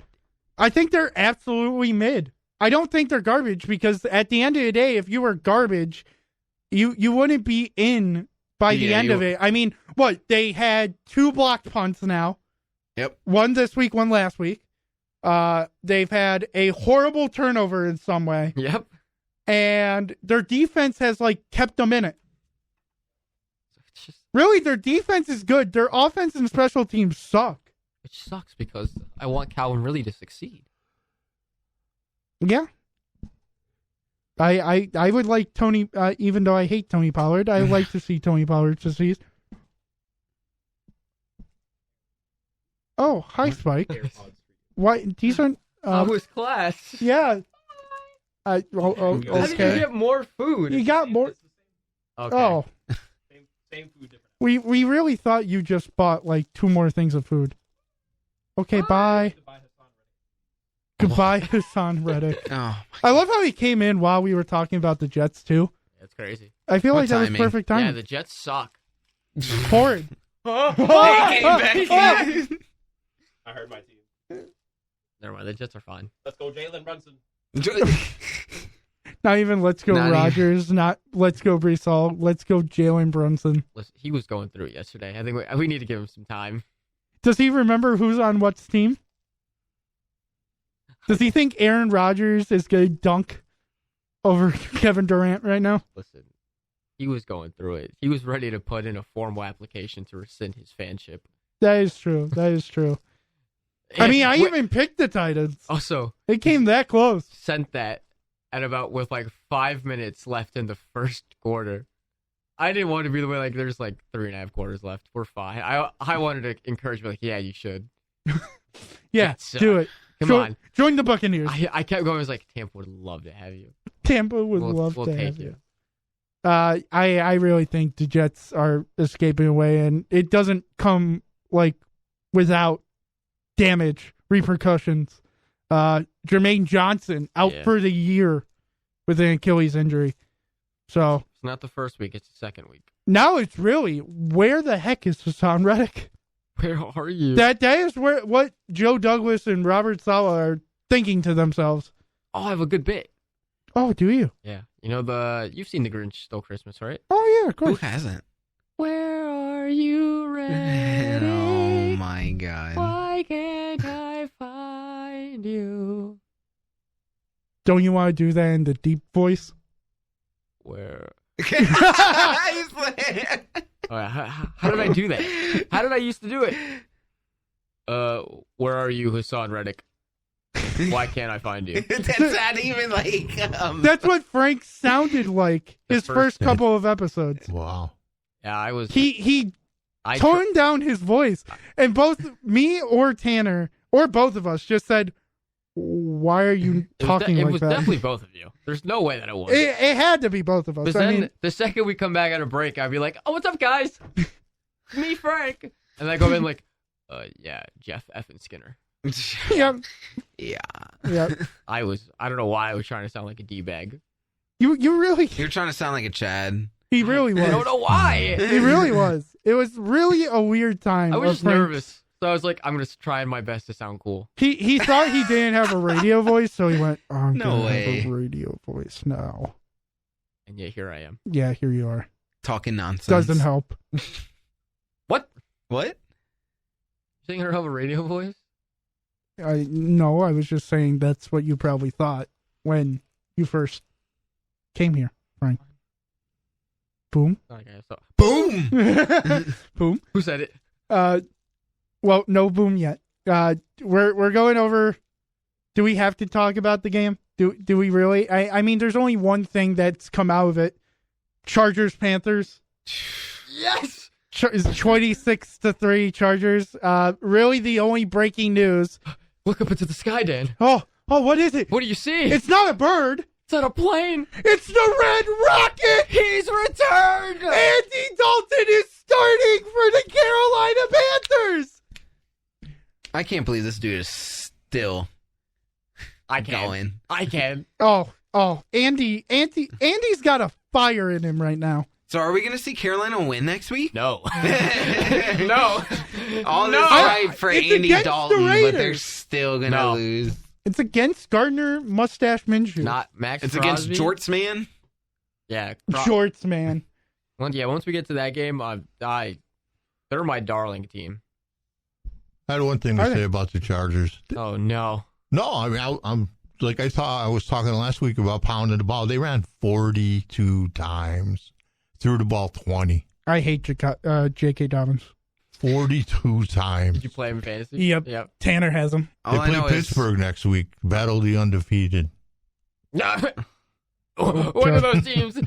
I think they're absolutely mid. I don't think they're garbage because at the end of the day, if you were garbage, you wouldn't be in by the end of it. I mean, what? They had 2 blocked punts now. Yep. One this week, one last week. They've had a horrible turnover in some way. Yep. And their defense has kept them in it. Really, their defense is good. Their offense and special teams suck. Which sucks because I want Calvin Ridley to succeed. Yeah. I would like Tony, even though I hate Tony Pollard, I would like to see Tony Pollard succeed. Oh, hi, Spike. Why? These aren't. How was class? Yeah. How did you Okay. get more food? You got more. Okay. Oh. Same food, different. We really thought you just bought 2 more things of food. Okay, bye. Goodbye, Hassan Reddick. Oh, I love how he came in while we were talking about the Jets too. That's crazy. I feel What like that was timing? perfect Yeah, timing. the Jets suck. Horrid. They came back in. I heard my team. Never mind. The Jets are fine. Let's go, Jalen Brunson. Not even let's go Not even. Rodgers, not let's go Brees Hall, let's go Jalen Brunson. Listen, he was going through it yesterday. I think we need to give him some time. Does he remember who's on what team? Does he think Aaron Rodgers is going to dunk over Kevin Durant right now? Listen, he was going through it. He was ready to put in a formal application to rescind his fanship. That is true. That is true. I mean, I even picked the Titans. Also, It came that close. sent that at about with 5 minutes left in the first quarter. I didn't want to be the way there's 3.5 quarters left. We're fine. I wanted to encourage me yeah, you should. Yeah, So, do it. Come on. Join the Buccaneers. I kept going. I was Tampa would love to have you. Tampa would We'll love to take have you. you. I really think the Jets are escaping away, and it doesn't come without damage, repercussions. Jermaine Johnson out for the year with an Achilles injury. So It's not the first week. It's the second week. now it's really, where the heck is Hassan Reddick? Where are you? That is what Joe Douglas and Robert Saleh are thinking to themselves. Oh, I have a good bit. Oh, do you? Yeah. You've seen The Grinch Stole Christmas, right? Oh, yeah, of Who course. hasn't? Where are you, Reddick? Oh my god. Why can't I find you? Don't you want to do that in the deep voice? Where? He's like- How did I do that? How did I used to do it? Where are you, Hassan Reddick? Why can't I find you? That's not even That's what Frank sounded like his first couple of episodes. Wow. Yeah, I was. He toned down his voice, and both me or Tanner or both of us just said, "Why are you talking It like was that?" definitely both of you. There's no way that it was. It had to be both of us. But I then mean, the second we come back at a break, I'd be like, "Oh, what's up, guys? Me, Frank." And I go in yeah, Jeff effing Skinner. yeah, Yeah. I don't know why I was trying to sound like a D-bag. You really, You're trying to sound like a Chad. he really was. I don't know why. He really was. It was really a weird time. I was of just Frank's nervous. So I was like, I'm gonna try my best to sound cool. He thought he didn't have a radio voice, so he went, I'm No gonna way. have a radio voice now. And yet here I am. Yeah, here you are. Talking nonsense. Doesn't help. What? What? Saying I don't have a radio voice? No, I was just saying that's what you probably thought when you first came here, Frank. Boom. Okay, so Boom! Boom. who said it? Well, no boom yet. We're going over. Do we have to talk about the game? Do we really? I mean, there's only one thing that's come out of it. Chargers Panthers. Yes. 26-3 Chargers. Really, the only breaking news. Look up into the sky, Dan. Oh, what is it? What do you see? It's not a bird. It's not a plane. It's the Red Rocket. He's returned. Andy Dalton is starting for the Carolina Panthers. I can't believe this dude is still I can. going. I can. Oh, Andy's got a fire in him right now. So are we going to see Carolina win next week? No. No. All No. this hype for It's Andy against the Dalton, but they're Raiders. still going to No. lose. It's against Gardner Mustache Minshew. Not Max. It's Crosby. against Jorts, man. Yeah. Shorts, man. Once we get to that game, they're my darling team. I had one thing to Are they? say about the Chargers. Oh no. No, I mean, I'm like I was talking last week about pounding the ball. They ran 42 times, threw the ball 20. I hate J.K. Dobbins. 42 times. Did you play him in fantasy? Yep. Tanner has him. All They I know play is Pittsburgh next week. Battle the undefeated. One of those teams.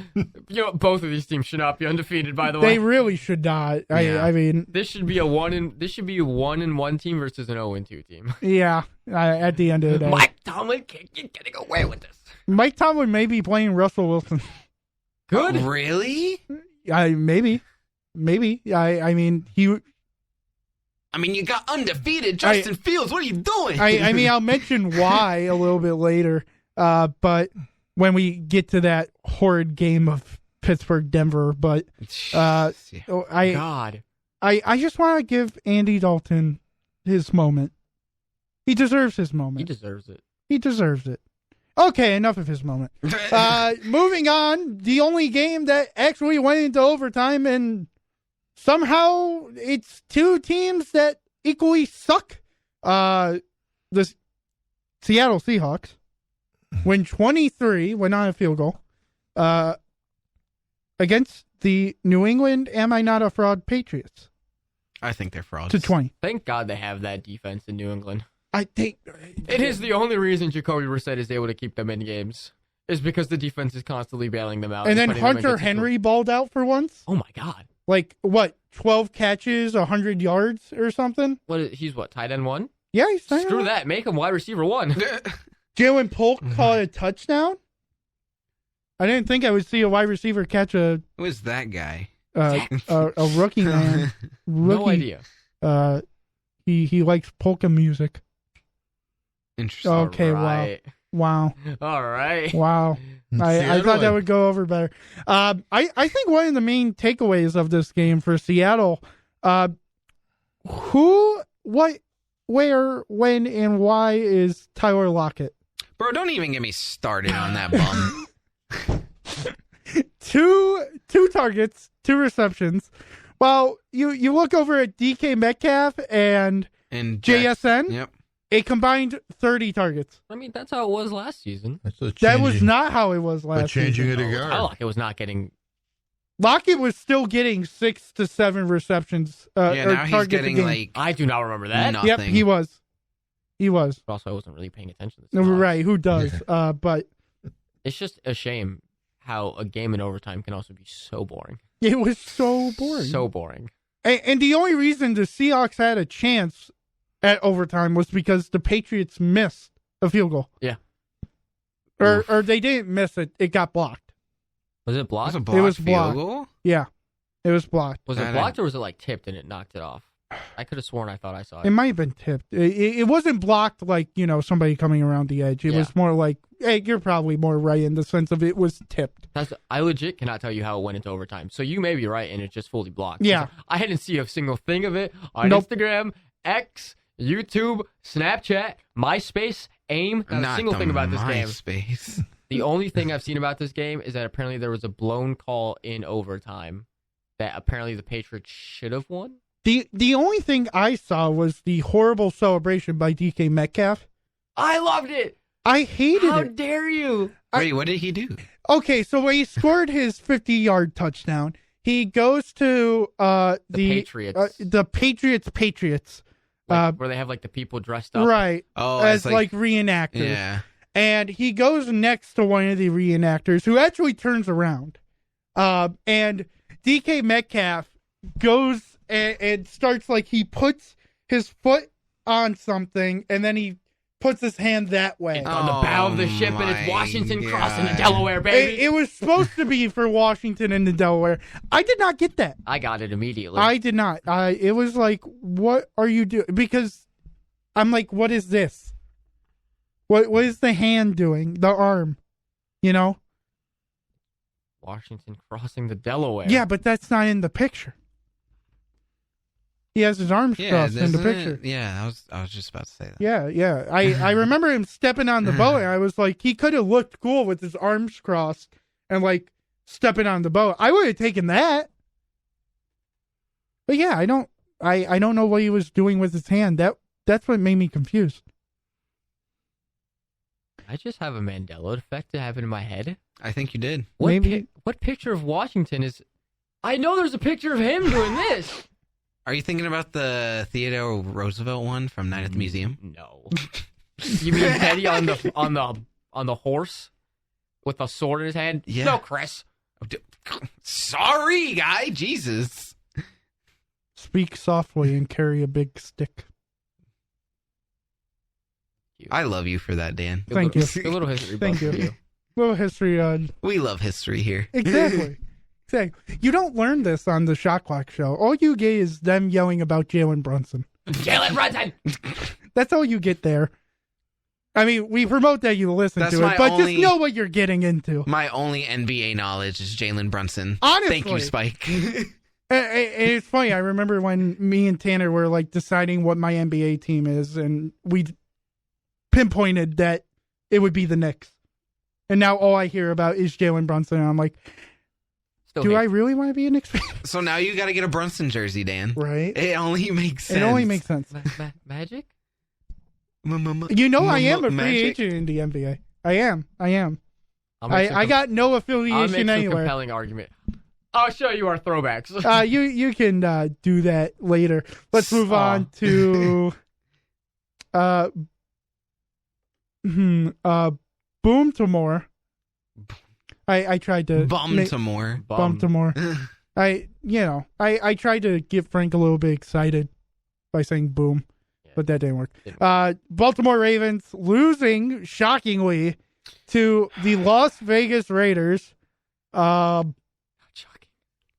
Both of these teams should not be undefeated. By the way, They really should not. Yeah. I mean, this should be a 1-1 team versus an 0-2 team. yeah. At the end of the day, Mike Tomlin can't get getting away with this. Mike Tomlin may be playing Russell Wilson. Good. Really? Maybe. I mean, I mean, you got undefeated Justin Fields. What are you doing? I mean, I'll mention why a little bit later. But when we get to that horrid game of Pittsburgh-Denver, but I God. I just want to give Andy Dalton his moment. He deserves his moment. He deserves it. He deserves it. Okay, enough of his moment. Moving on, the only game that actually went into overtime, and somehow it's two teams that equally suck. The Seattle Seahawks win 23, went on a field goal, against the New England Am I Not a Fraud Patriots I think they're frauds. to 20. Thank God they have that defense in New England. I think It is the only reason Jacoby Brissett is able to keep them in games. Is because the defense is constantly bailing them out. And then putting them Hunter against the- Henry balled out for once. Oh my God. Like, what, 12 catches, 100 yards or something? He's tight end 1? Yeah, he's saying Screw that. Make him wide receiver 1. Jalen Polk caught a touchdown. I didn't think I would see a wide receiver catch a Who is that guy? rookie man. No idea. He likes polka music. Interesting. Okay, All right. Wow. All right. Wow. I thought that would go over better. I think one of the main takeaways of this game for Seattle, who, what, where, when, and why is Tyler Lockett? Bro, don't even get me started on that bum. Two targets, 2 receptions. Well, you look over at DK Metcalf and And JSN, Yep. a combined 30 targets. I mean, that's how it was last season. That was not how it was last changing season. it again. I like it was not getting. Lockett was still getting 6 to 7 receptions. Yeah, or now he's targets a getting game. like I do not remember that. nothing. Yep, he was. But Also, I wasn't really paying attention to this. right, who does? But It's just a shame how a game in overtime can also be so boring. it was so boring. So boring. And the only reason the Seahawks had a chance at overtime was because the Patriots missed a field goal. Yeah. Or they didn't miss it. It got blocked. Was it blocked? It was a It was blocked blocked. field goal? Yeah. It was blocked. Was That it blocked or was it like tipped and it knocked it off? I could have sworn I thought I saw It it. might have been tipped. It wasn't blocked like, somebody coming around the edge. It Yeah. was more like, hey, you're probably more right in the sense of it was tipped. I legit cannot tell you how it went into overtime. So you may be right and it's just fully blocked. Yeah. I didn't see a single thing of it on Nope. Instagram, X, YouTube, Snapchat, MySpace, AIM. Not a single thing about this game. MySpace. The only thing I've seen about this game is that apparently there was a blown call in overtime that apparently the Patriots should have won. The only thing I saw was the horrible celebration by DK Metcalf. I loved it. I hated How it. dare you? Wait, what did he do? Okay, so when he scored his 50-yard touchdown, he goes to The Patriots. the Patriots, Where they have like the people dressed up. right, Oh, as it's like reenactors. yeah. And he goes next to one of the reenactors who actually turns around. And DK Metcalf goes and starts like he puts his foot on something and then he puts his hand that way. It's on the bow of the ship, and it's my Washington God. crossing the Delaware, baby. It was supposed to be for Washington and the Delaware. I did not get that. I got it immediately. I did not. It was like, what are you doing? Because I'm like, what is this? What is the hand doing? The arm, you know? Washington crossing the Delaware. Yeah, but that's not in the picture. He has his arms crossed in the doesn't picture. it? Yeah, I was just about to say that. Yeah. I remember him stepping on the boat, and I was like, he could have looked cool with his arms crossed and like stepping on the boat. I would have taken that. But yeah, I don't know what he was doing with his hand. That's what made me confused. I just have a Mandela effect that happened in my head. I think you did. What picture of Washington is... I know there's a picture of him doing this. Are you thinking about the Theodore Roosevelt one from Night at the Museum? No. You mean Teddy on the horse with a sword in his hand? Yeah. No, Chris. Sorry, guy. Jesus. Speak softly and carry a big stick. I love you for that, Dan. Thank you. A little history. Thank buff for you. Little history on... We love history here. Exactly. You don't learn this on the Shot Clock show. All you get is them yelling about Jalen Brunson. Jalen Brunson! That's all you get there. I mean, we promote that you listen That's to my it, but only- just know what you're getting into. My only NBA knowledge is Jalen Brunson. Honestly. Thank you, Spike. It's funny. I remember when me and Tanner were like deciding what my NBA team is, and we pinpointed that it would be the Knicks. And now all I hear about is Jalen Brunson, and I'm like, do I really want to be a Knicks fan? So now you got to get a Brunson jersey, Dan. Right. It only makes sense. It only makes sense. Magic? You know, I am a free Magic? agent in the NBA. I am. I'll make some I got no I'll affiliation make some anywhere. compelling argument. I'll show you our throwbacks. You can do that later. Let's move on to Boom to more. I tried to to more. Bum to more. I tried to get Frank a little bit excited by saying boom, but that didn't work. Baltimore Ravens losing shockingly to the Las Vegas Raiders.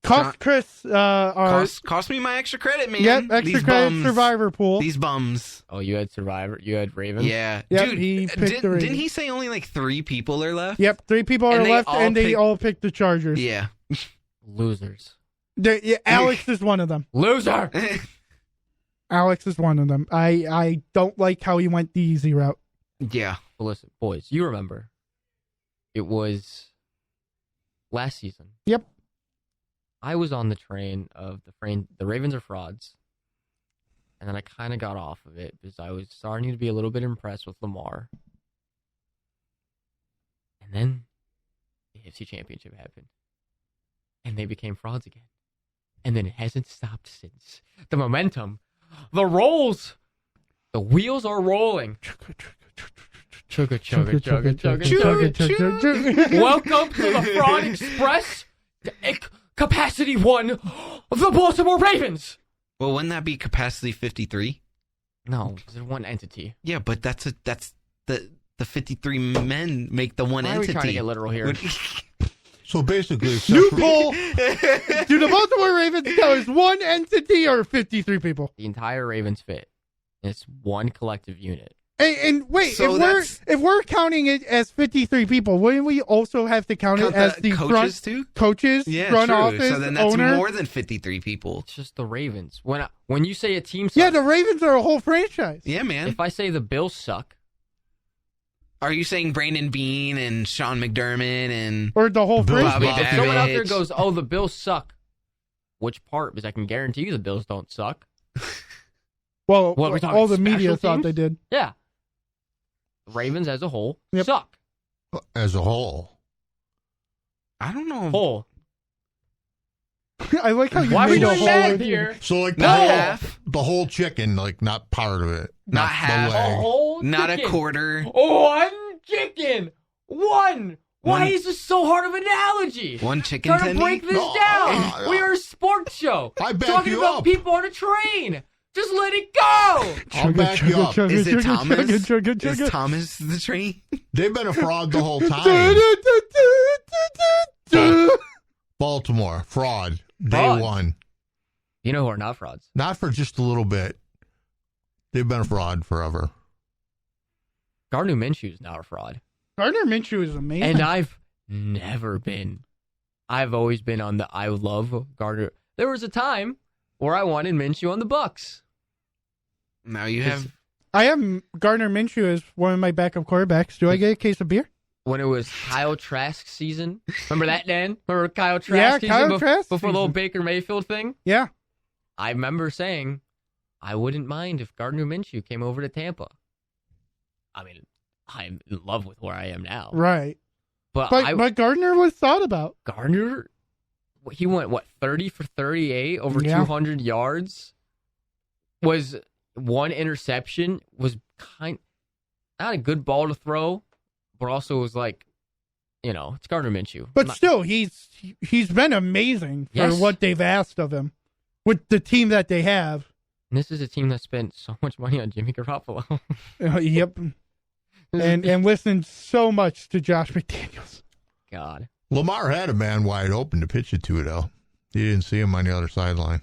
Cost Chris Cost me my extra credit, man. Yep, extra These credit bums. survivor pool. These bums. Oh, you had Survivor? You had Ravens? Yeah. Yep, Dude, he picked the Ravens. didn't he say only like 3 people are left? Yep, 3 people are And they left, all and they picked- all picked the Chargers. Yeah. Losers. Alex is one of them. Loser! Alex is one of them. I don't like how he went the easy route. Yeah. Well, listen, boys, you remember. It was last season. Yep. I was on the train of the Ravens are frauds. And then I kind of got off of it because I was starting to be a little bit impressed with Lamar. And then the AFC Championship happened. And they became frauds again. And then it hasn't stopped since. The momentum, the rolls, the wheels are rolling. Chugga, chugga, chugga, chugga, chugga. Welcome to the Fraud Express, Capacity 1 of the Baltimore Ravens. Well, wouldn't that be capacity 53? No, it's one entity. Yeah, but that's the 53 men make the one Why entity. are we trying to get literal here? So basically, New poll. Do the Baltimore Ravens count as one entity or 53 people? The entire Ravens fit. It's one collective unit. And wait, So if we're counting it as 53 people, wouldn't we also have to count it as the coaches too? Coaches, Yeah, front true. office, So then that's owner? more than 53 people. It's just the Ravens. When you say a team sucks, Yeah, the Ravens are a whole franchise. Yeah, man. if I say the Bills suck, Are you saying Brandon Beane and Sean McDermott and Or the whole Bills franchise. Bobby Bobby someone out there Babbitt? goes, "Oh, the Bills suck," which part? Because I can guarantee you the Bills don't suck. Well, What, we're talking all the media special thought teams? they did. Yeah, Ravens as a whole Yep. suck. As a whole. I don't know. Whole. I like how you Why are we made a doing whole math here? So like Not half, the whole chicken, like not part of it. Not the half. A leg. whole not a chicken. quarter. One chicken. One. Why One- is this so hard of an analogy? One chicken Trying to tendy? break this No, down. We are a sports show. I back talking you about up. people on a train. Just let it go. I'll back you up. Is it Thomas? Is Chugga. Thomas the train? They've been a fraud the whole time. Baltimore, fraud. Day Frauds. one. You know who are not frauds? Not for just a little bit. They've been a fraud forever. Gardner Minshew is now a fraud. Gardner Minshew is amazing. And I've never been. I've always been on the I love Gardner. There was a time where I wanted Minshew on the Bucks. Now you have. I have Gardner Minshew as one of my backup quarterbacks. Do I get a case of beer? When it was Kyle Trask season. Remember that, Dan? Remember Kyle Trask Yeah, season Kyle Trask before the whole season. Baker Mayfield thing? Yeah. I remember saying I wouldn't mind if Gardner Minshew came over to Tampa. I mean, I'm in love with where I am now. Right. But, But Gardner was thought about. Gardner, he went, 30 for 38, over Yeah. 200 yards, was one interception, was not a good ball to throw, but also was like, it's Gardner Minshew. But Not- still, he's been amazing for Yes. what they've asked of him with the team that they have. And this is a team that spent so much money on Jimmy Garoppolo. Yep. And listened so much to Josh McDaniels. God. Lamar had a man wide open to pitch it to, though. You didn't see him on the other sideline.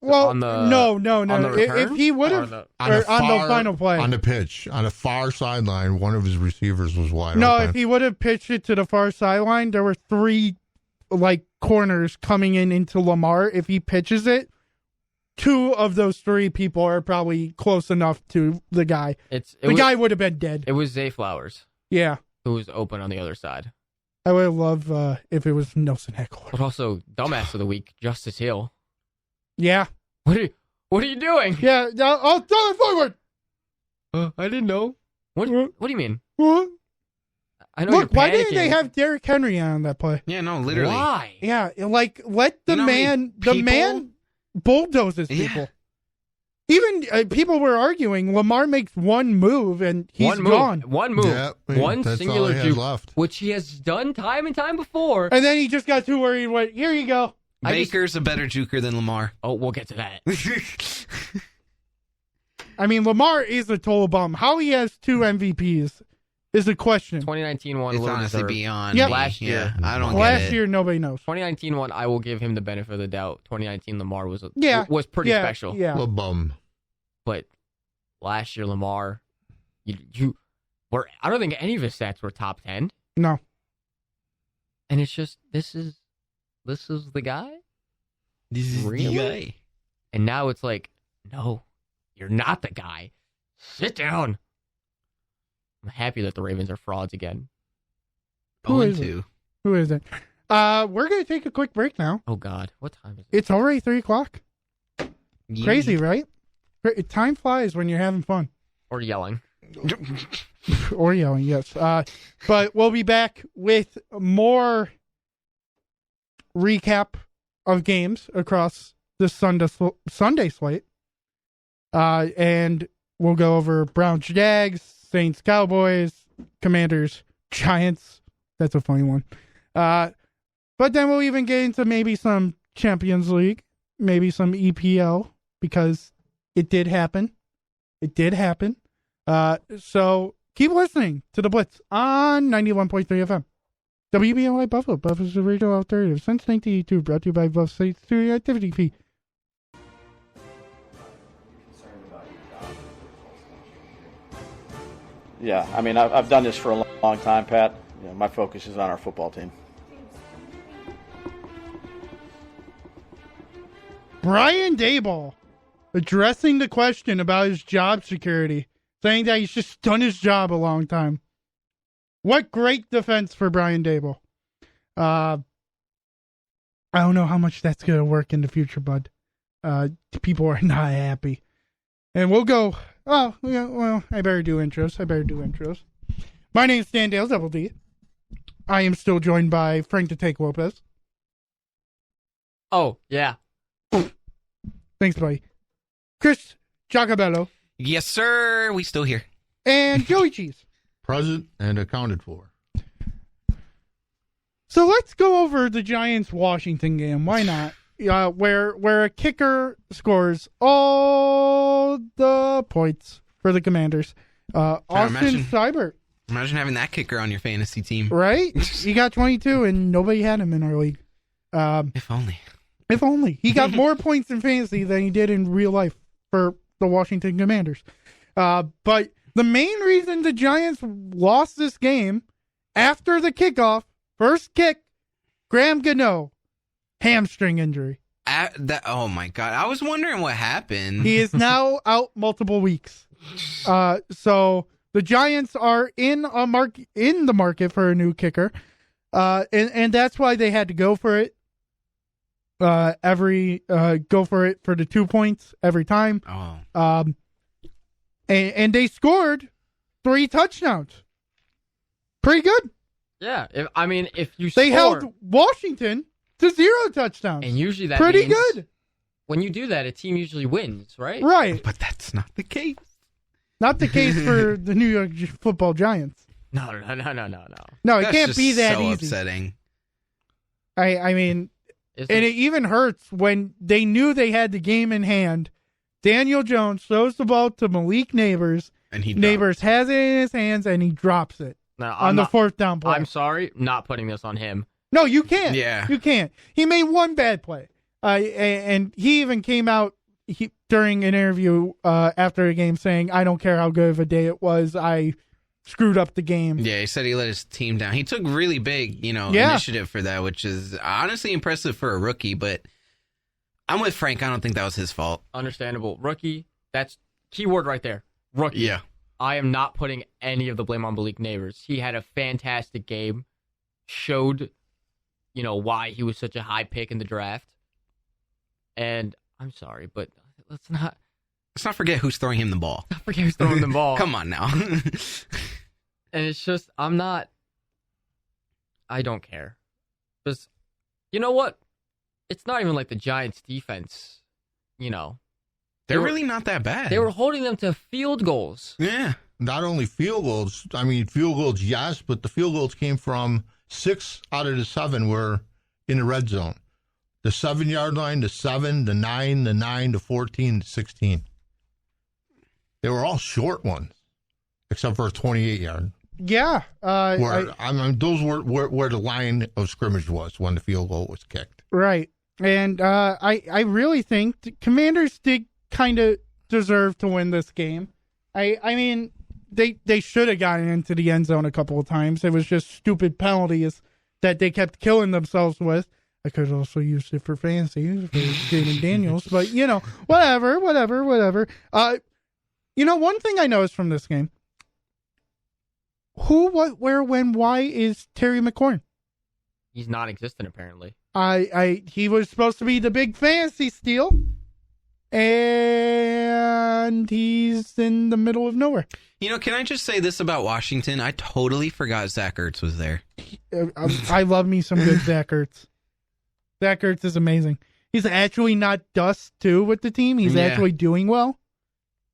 Well, on the- no. on the If return? he would Or have, the- on the final play. On the pitch. On the far sideline, one of his receivers was wide No, open. if he would have pitched it to the far sideline, there were three corners coming into Lamar. If he pitches it, two of those three people are probably close enough to the guy. The guy would have been dead. It was Zay Flowers Yeah. who was open on the other side. I would love if it was Nelson Eckler. But also, dumbass of the week, Justice Hill. Yeah. What are you doing? Yeah. I'll throw it forward. I didn't know. What do you mean? What? I know Look, you're why didn't panicking. they have Derrick Henry on that play? Yeah, no, literally. Why? Yeah, let the You know how many man, people- bulldozes Yeah. people. Even people were arguing Lamar makes one move and he's One move. gone, One move. Yeah, One that's all singular he has juke, left. which he has done time and time before. and then he just got too worried. Went, here you go. Baker's a better juker than Lamar. Oh, we'll get to that. I mean, Lamar is a total bum. How he has two MVPs is a question. 2019 one, a It's little honestly deserved. beyond Yep. me. Last year. Yeah, I don't Last get it. year, nobody knows. 2019 one, I will give him the benefit of the doubt. 2019 Lamar was pretty Yeah, special. Yeah, Little bum. But last year Lamar, you were, I don't think any of his stats were top 10. no. And it's just this is the guy. This is Really? the guy. And now it's like, no, you're not the guy. Sit down. I'm happy that the Ravens are frauds again. Who 0 is it? 2. Who is it? We're gonna take a quick break now. Oh God, what time is it? It's already 3:00. Yeah. Crazy, right? Time flies when you're having fun. Or yelling. Or yelling, yes. But we'll be back with more recap of games across the Sunday slate. And we'll go over Browns, Jags, Saints, Cowboys, Commanders, Giants. That's a funny one. But then we'll even get into maybe some Champions League, maybe some EPL, because it did happen. It did happen. So keep listening to The Blitz on 91.3 FM. WBLI Buffalo. Buffalo's the radio alternative since 1982. Brought to you by Buff State Studio Activity Fee. yeah, I mean, I've done this for a long time, Pat. You know, my focus is on our football team. Brian Daboll addressing the question about his job security, saying that he's just done his job a long time. What great defense for Brian Daboll. I don't know how much that's going to work in the future, bud. People are not happy. And we'll go, oh, yeah, well, I better do intros. My name's Dan Dale, Double D. I am still joined by Frank the Take Lopez. Oh, yeah. Thanks, buddy. Chris Giacobello. Yes, sir. We still here. And Joey Cheese. Present and accounted for. So let's go over the Giants-Washington game. Why not? Where a kicker scores all the points for the Commanders. Austin Seibert. Imagine having that kicker on your fantasy team. Right? He got 22 and nobody had him in our league. If only. If only. He got more points in fantasy than he did in real life for the Washington Commanders. But the main reason the Giants lost this game, after the kickoff, first kick, Graham Gano, hamstring injury. Oh, my God. I was wondering what happened. He is now out multiple weeks. So the Giants are in the market for a new kicker. And that's why they had to go for it. Go for it for the 2 points every time. Oh. And they scored 3 touchdowns. Pretty good. Yeah, if you They score, held Washington to 0 touchdowns. and usually that pretty means good. when you do that, a team usually wins, right? Right. But that's not the case. Not the case for the New York Football Giants. No. No, it That's can't just be that so easy. upsetting. I mean, It's and it even hurts when they knew they had the game in hand. Daniel Jones throws the ball to Malik Neighbors. And he Neighbors has it in his hands, and he drops it on the 4th down play. I'm sorry, not putting this on him. No, you can't. Yeah. You can't. He made one bad play. And he even came out during an interview after the game saying, I don't care how good of a day it was. I screwed up the game. Yeah, he said he let his team down. He took really big, initiative for that, which is honestly impressive for a rookie, but I'm with Frank. I don't think that was his fault. Understandable. Rookie, that's keyword right there. Rookie. Yeah. I am not putting any of the blame on Malik Neighbors. He had a fantastic game, showed, why he was such a high pick in the draft. And I'm sorry, but let's not forget who's throwing him the ball. forget who's throwing the ball. Come on now. And it's just, I don't care. Because, you know what? It's not even like the Giants' defense, They're really not that bad. They were holding them to field goals. Yeah. Not only field goals, field goals, yes, but the field goals came from 6 out of the 7 were in the red zone. The 7-yard line, the 7, the 9, the 9, the 14, the 16. They were all short ones, except for a 28-yard. Yeah. Those were where the line of scrimmage was when the field goal was kicked. Right. And I really think the Commanders did kind of deserve to win this game. I mean, they should have gotten into the end zone a couple of times. It was just stupid penalties that they kept killing themselves with. I could also use it for fantasy, for Jaden Daniels, but, whatever. One thing I noticed from this game, who, what, where, when, why is Terry McLaurin? He's non-existent, apparently. He was supposed to be the big fantasy steal, and he's in the middle of nowhere. Can I just say this about Washington? I totally forgot Zach Ertz was there. I love me some good Zach Ertz. Zach Ertz is amazing. He's actually not dust, too, with the team. He's actually doing well.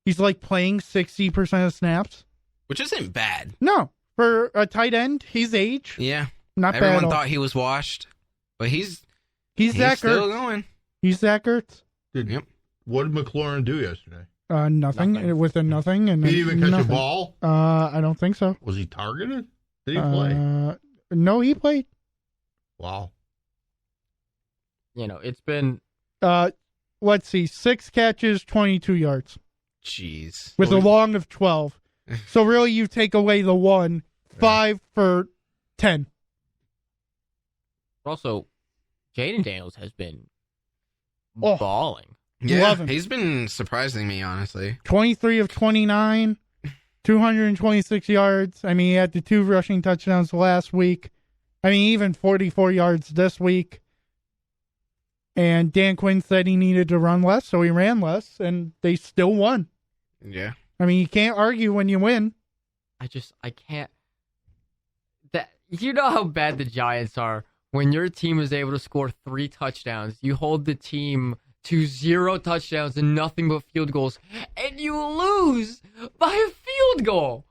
He's, playing 60% of snaps. Which isn't bad. No. For a tight end, his age. Yeah. Not bad. Everyone thought he was washed, but he's Zach still Ertz. going. He's Zach Ertz. What did McLaurin do yesterday? Nothing. With a nothing. And Did he even catch nothing. a ball? I don't think so. Was he targeted? Did he play? No, he played. Wow. It's been... let's see, 6 catches, 22 yards. Jeez. With a long of 12. So really, you take away the 1, 5 for 10. Also, Jaden Daniels has been Oh. balling. Yeah, Love him. he's been surprising me, honestly. 23 of 29, 226 yards. I mean, he had the 2 rushing touchdowns last week. I mean, even 44 yards this week. And Dan Quinn said he needed to run less, so he ran less, and they still won. Yeah. I mean, you can't argue when you win. I can't. That you know how bad the Giants are. When your team is able to score 3 touchdowns, you hold the team to 0 touchdowns and nothing but field goals, and you lose by a field goal.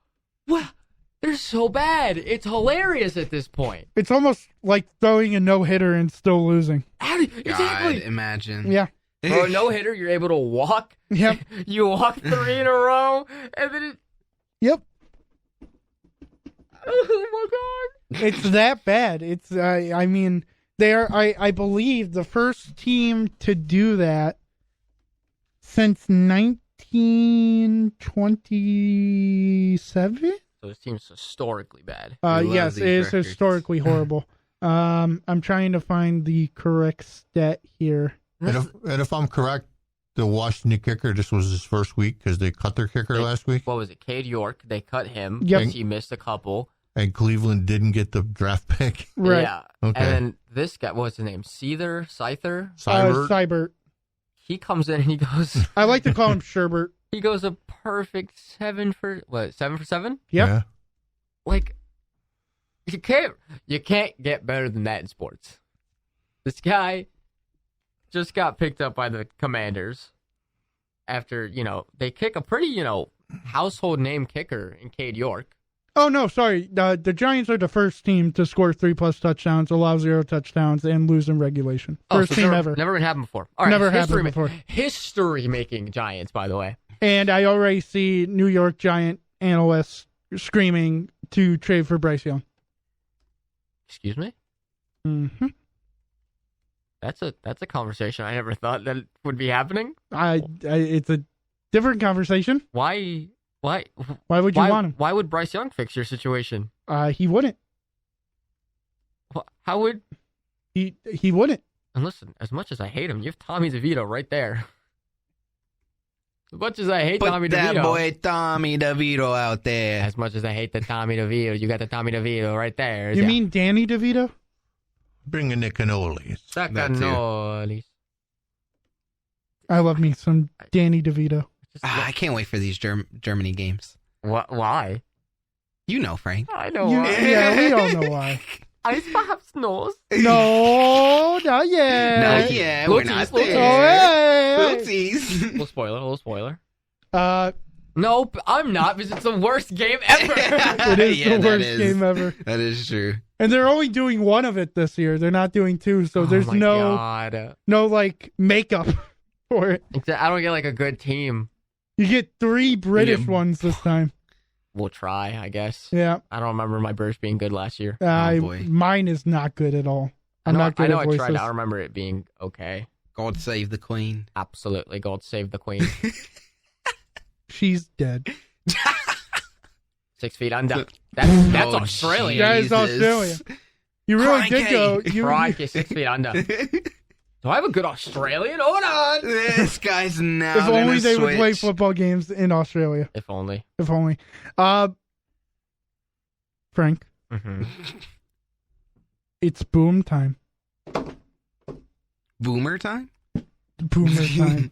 Well, they're so bad. It's hilarious at this point. It's almost like throwing a no-hitter and still losing. Exactly. God, imagine. Yeah. For a no-hitter, you're able to walk. Yep. You walk 3 in a row, and then it... Yep. Oh, my God. It's that bad. It's, I mean, they are, I believe, the first team to do that since 1927? So this team's historically bad. Yes, it is historically horrible. I'm trying to find the correct stat here. And if I'm correct, the Washington kicker, this was his first week because they cut their kicker last week. What was it? Cade York. They cut him Yep. because he missed a couple. And Cleveland didn't get the draft pick. Right. Yeah. Okay. And then this guy, what's his name? Scyther? Cybert. He comes in and he goes, I like to call him Sherbert. he goes a perfect 7 for 7? Yep. Yeah. Like, you can't get better than that in sports. This guy just got picked up by the Commanders after, they kick a pretty, household name kicker in Cade York. Oh, no, sorry. The Giants are the first team to score 3+ touchdowns, allow 0 touchdowns, and lose in regulation. First so team never, ever. Never been happened before. All right, Never happened before. History-making Giants, by the way. And I already see New York Giant analysts screaming to trade for Bryce Young. Excuse me? Mm-hmm. That's a conversation I never thought that would be happening. It's a different conversation. Why would you want him? Why would Bryce Young fix your situation? He wouldn't. How would he wouldn't? And listen, as much as I hate him, you have Tommy DeVito right there. As much as I hate Tommy DeVito, that boy Tommy DeVito out there. As much as I hate the Tommy DeVito, you got the Tommy DeVito right there. You mean Danny DeVito? Bring in the cannolis. Cannolis. I love me some Danny DeVito. I can't wait for these Germany games. Why? You know, Frank. I know why. Yeah, we all know why. I perhaps knows. No, not yet. Not yet. We're not there. Oh, hey. Little Little spoiler. Nope, I'm not, because it's the worst game ever. It is the worst game ever. That is true. And they're only doing 1 of it this year. They're not doing 2, so there's God. no like makeup for it. I don't get like a good team. You get 3 British ones this time. We'll try, I guess. Yeah. I don't remember my British being good last year. Mine is not good at all. I'm not good I know at I voices. tried. I don't remember it being okay. God save the Queen. Absolutely. God save the Queen. She's dead. 6 feet under. That's Australia. That is Australia. You really did go. Crikey, 6 feet under. Do I have a good Australian? Hold on. This guy's now. If only they switch. would play football games in Australia. If only. If only. Frank. Mm-hmm. It's boom time. Boomer time? Boomer time.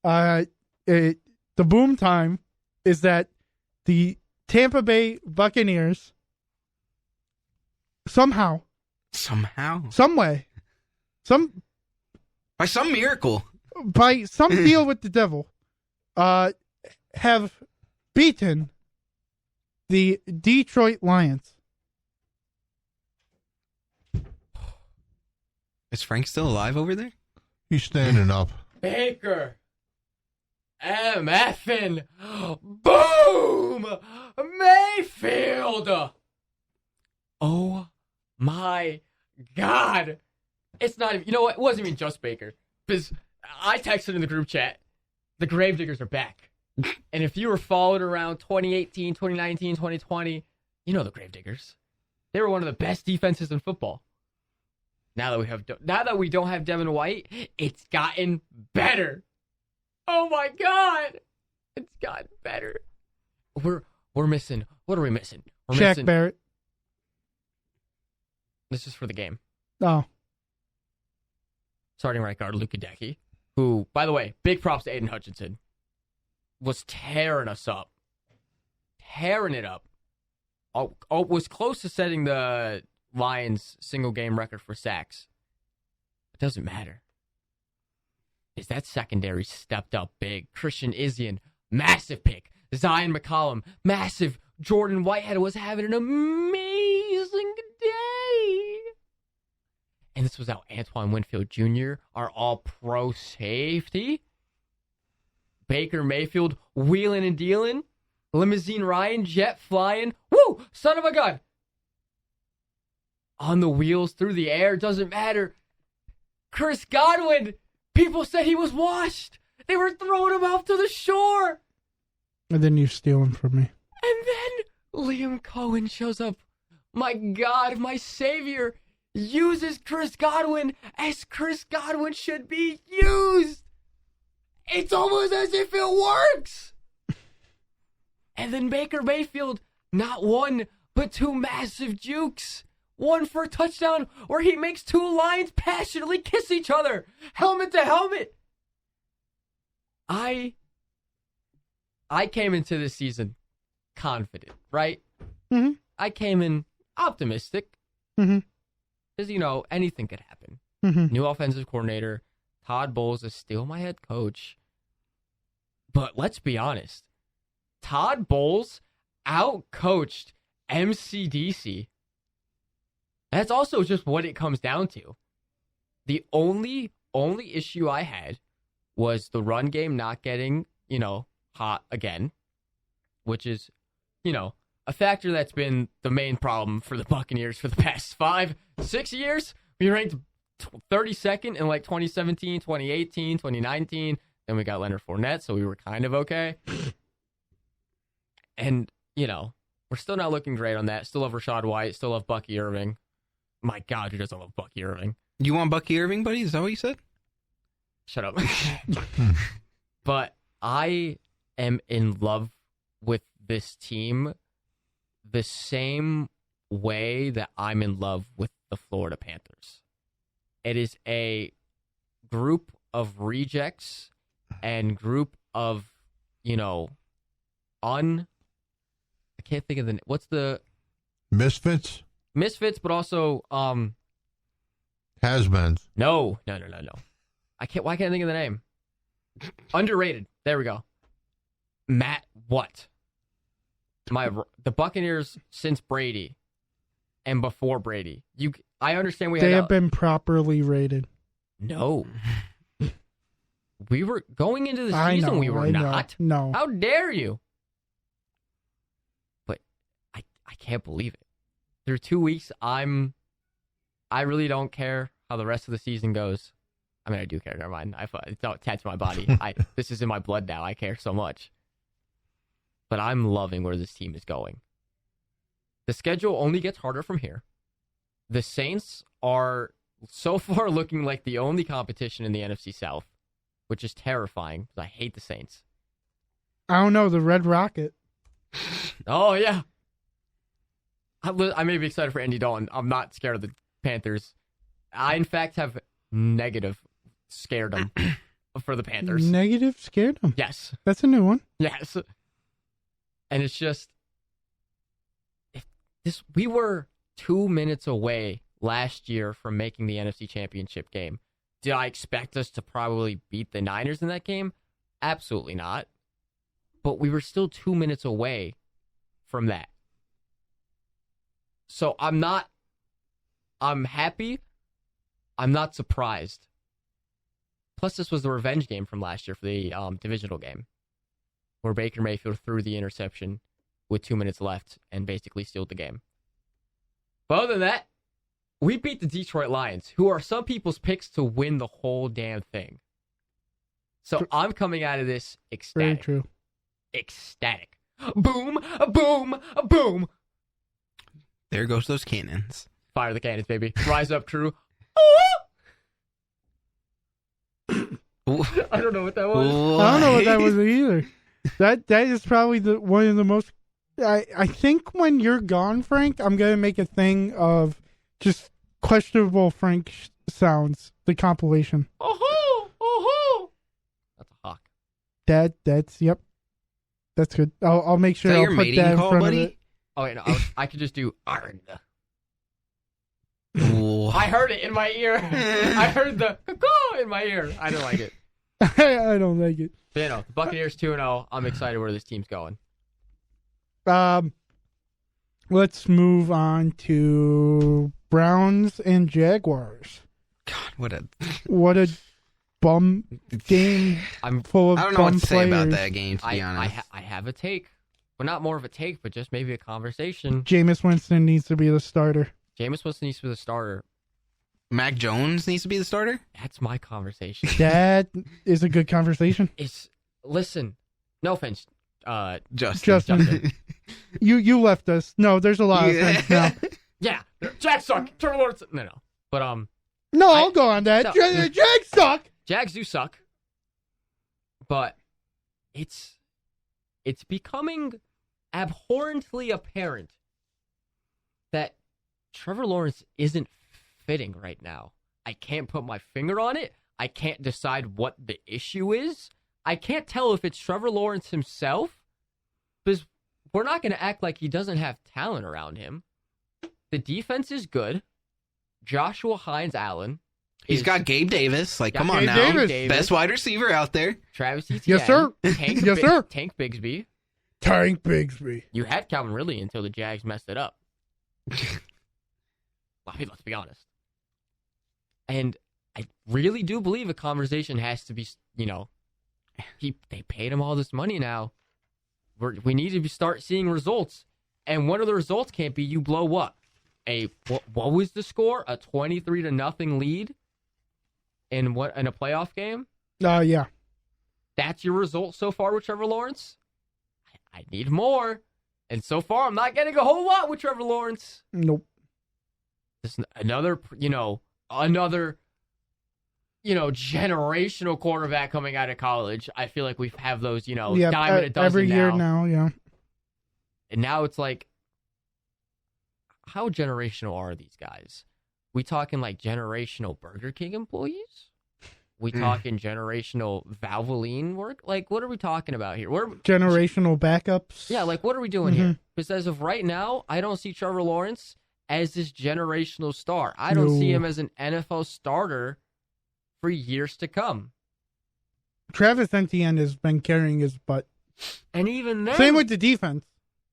The boom time is that the Tampa Bay Buccaneers somehow, some way, by some miracle, by some deal with the devil, have beaten the Detroit Lions. Is Frank still alive over there? He's standing up. Baker. MFing. Boom. Mayfield. Oh my God. It's not even, you know what? It wasn't even just Baker. Because I texted in the group chat. the Gravediggers are back. And if you were followed around 2018, 2019, 2020, you know the Gravediggers. They were one of the best defenses in football. Now that we don't have Devin White, it's gotten better. Oh my God, it's gotten better. We're missing. What are we missing? We're Shaq missing. Barrett. This is for the game. Oh, Starting right guard Luka Decky, who, by the way, big props to Aiden Hutchinson, was tearing us up, tearing it up. Was close to setting the Lions single game record for sacks. It doesn't matter. Is that secondary stepped up big? Christian Isian, massive pick. Zion McCollum, massive. Jordan Whitehead was having an amazing day. And this was out Antoine Winfield Jr., our all-pro safety. Baker Mayfield wheeling and dealing. Limousine Ryan, jet flying. Woo! Son of a gun. On the wheels, through the air, doesn't matter. Chris Godwin, people said he was washed. They were throwing him off to the shore. and then you steal him from me. And then Liam Cohen shows up. My God, my savior uses Chris Godwin as Chris Godwin should be used. It's almost as if it works. And then Baker Mayfield, not one, but two massive jukes. One for a touchdown where he makes two lions passionately kiss each other, helmet to helmet. I came into this season confident, right? Mm-hmm. I came in optimistic. Mm-hmm. Because, you know, anything could happen. Mm-hmm. New offensive coordinator. Todd Bowles is still my head coach. But let's be honest. Todd Bowles out-coached MCDC. That's also just what it comes down to. The only issue I had was the run game not getting, hot again, which is, a factor that's been the main problem for the Buccaneers for the past 5-6 years. We ranked 32nd in 2017, 2018, 2019. Then we got Leonard Fournette, so we were kind of okay. And, we're still not looking great on that. Still love Rashad White. Still love Bucky Irving. My God, who doesn't love Bucky Irving? You want Bucky Irving, buddy? Is that what you said? Shut up. But I am in love with this team the same way that I'm in love with the Florida Panthers. It is a group of rejects and group of, I can't think of what's the... Misfits? Misfits, but also, Has-beens. No. Why can't I think of the name? Underrated. There we go. Matt what? The Buccaneers since Brady and before Brady. I understand They have been properly rated. No. We were going into the I season. know, We were I know. not. No. How dare you? But I can't believe it. Through 2 weeks, I really don't care how the rest of the season goes. I mean, I do care. Never mind. It's attached to my body. This is in my blood now. I care so much. But I'm loving where this team is going. The schedule only gets harder from here. The Saints are so far looking like the only competition in the NFC South, which is terrifying because I hate the Saints. I don't know, the Red Rocket. Oh, yeah. I may be excited for Andy Dalton. I'm not scared of the Panthers. I, in fact, have negative scared them for the Panthers. Negative scared them. Yes. That's a new one. Yes. And it's just, we were 2 minutes away last year from making the NFC Championship game. Did I expect us to probably beat the Niners in that game? Absolutely not. But we were still 2 minutes away from that. So I'm happy. I'm not surprised. Plus, this was the revenge game from last year for the divisional game, where Baker Mayfield threw the interception with 2 minutes left and basically sealed the game. But other than that, we beat the Detroit Lions, who are some people's picks to win the whole damn thing. So I'm coming out of this Very ecstatic. true. Ecstatic. Boom, boom, boom. There goes those cannons. Fire the cannons, baby. Rise up, crew. I don't know what that was. I don't know what that was either. That is probably one of the most. I think when you're gone, Frank, I'm gonna make a thing of just questionable Frank sounds. The compilation. That's a hawk. That's yep. That's good. I'll make sure Is that I'll your put mating that in call, front buddy? of it. Oh wait, no, I could just do Arg. Ooh. I heard it in my ear. I heard the caw in my ear. I don't like it. I don't like it. But, you know, the Buccaneers 2-0. I'm excited where this team's going. Let's move on to Browns and Jaguars. God, What a bum game full of I don't know bum what to say players. about that game, to be honest. I have a take. Well, not more of a take, but just maybe a conversation. Jameis Winston needs to be the starter. Jameis Winston needs to be the starter. Mac Jones needs to be the starter? That's my conversation. That is a good conversation. Listen, no offense, Justin. You left us. No, there's a lot of offense now. Yeah, Jags suck. Trevor Lawrence. No. But No, I'll go on that. No. Jags suck. Jags do suck. But it's becoming abhorrently apparent that Trevor Lawrence isn't fitting right now. I can't put my finger on it. I can't decide what the issue is. I can't tell if it's Trevor Lawrence himself, because we're not going to act like he doesn't have talent around him. The defense is good. Joshua Hines-Allen. He's got Gabe Davis. Like, come on Gabe now. Davis. Best wide receiver out there. Travis Etienne. Yes, sir. Yes, sir. Tank Bigsby. Tank Bigsby. You had Calvin Ridley until the Jags messed it up. I mean, let's be honest. And I really do believe a conversation has to be, they paid him all this money now. We need to start seeing results. And one of the results can't be you blow what? What was the score? A 23-0 lead in a playoff game? Yeah. That's your result so far with Trevor Lawrence? I need more. And so far, I'm not getting a whole lot with Trevor Lawrence. Nope. Just another generational quarterback coming out of college. I feel like we have those, dime a dozen every year now. now, yeah. And now it's like, how generational are these guys? We talking like generational Burger King employees? We talking generational Valvoline work? Like, what are we talking about here? Generational backups. Yeah, like, what are we doing here? Because as of right now, I don't see Trevor Lawrence as this generational star. I don't see him as an NFL starter for years to come. Travis Etienne has been carrying his butt. And even then... Same with the defense.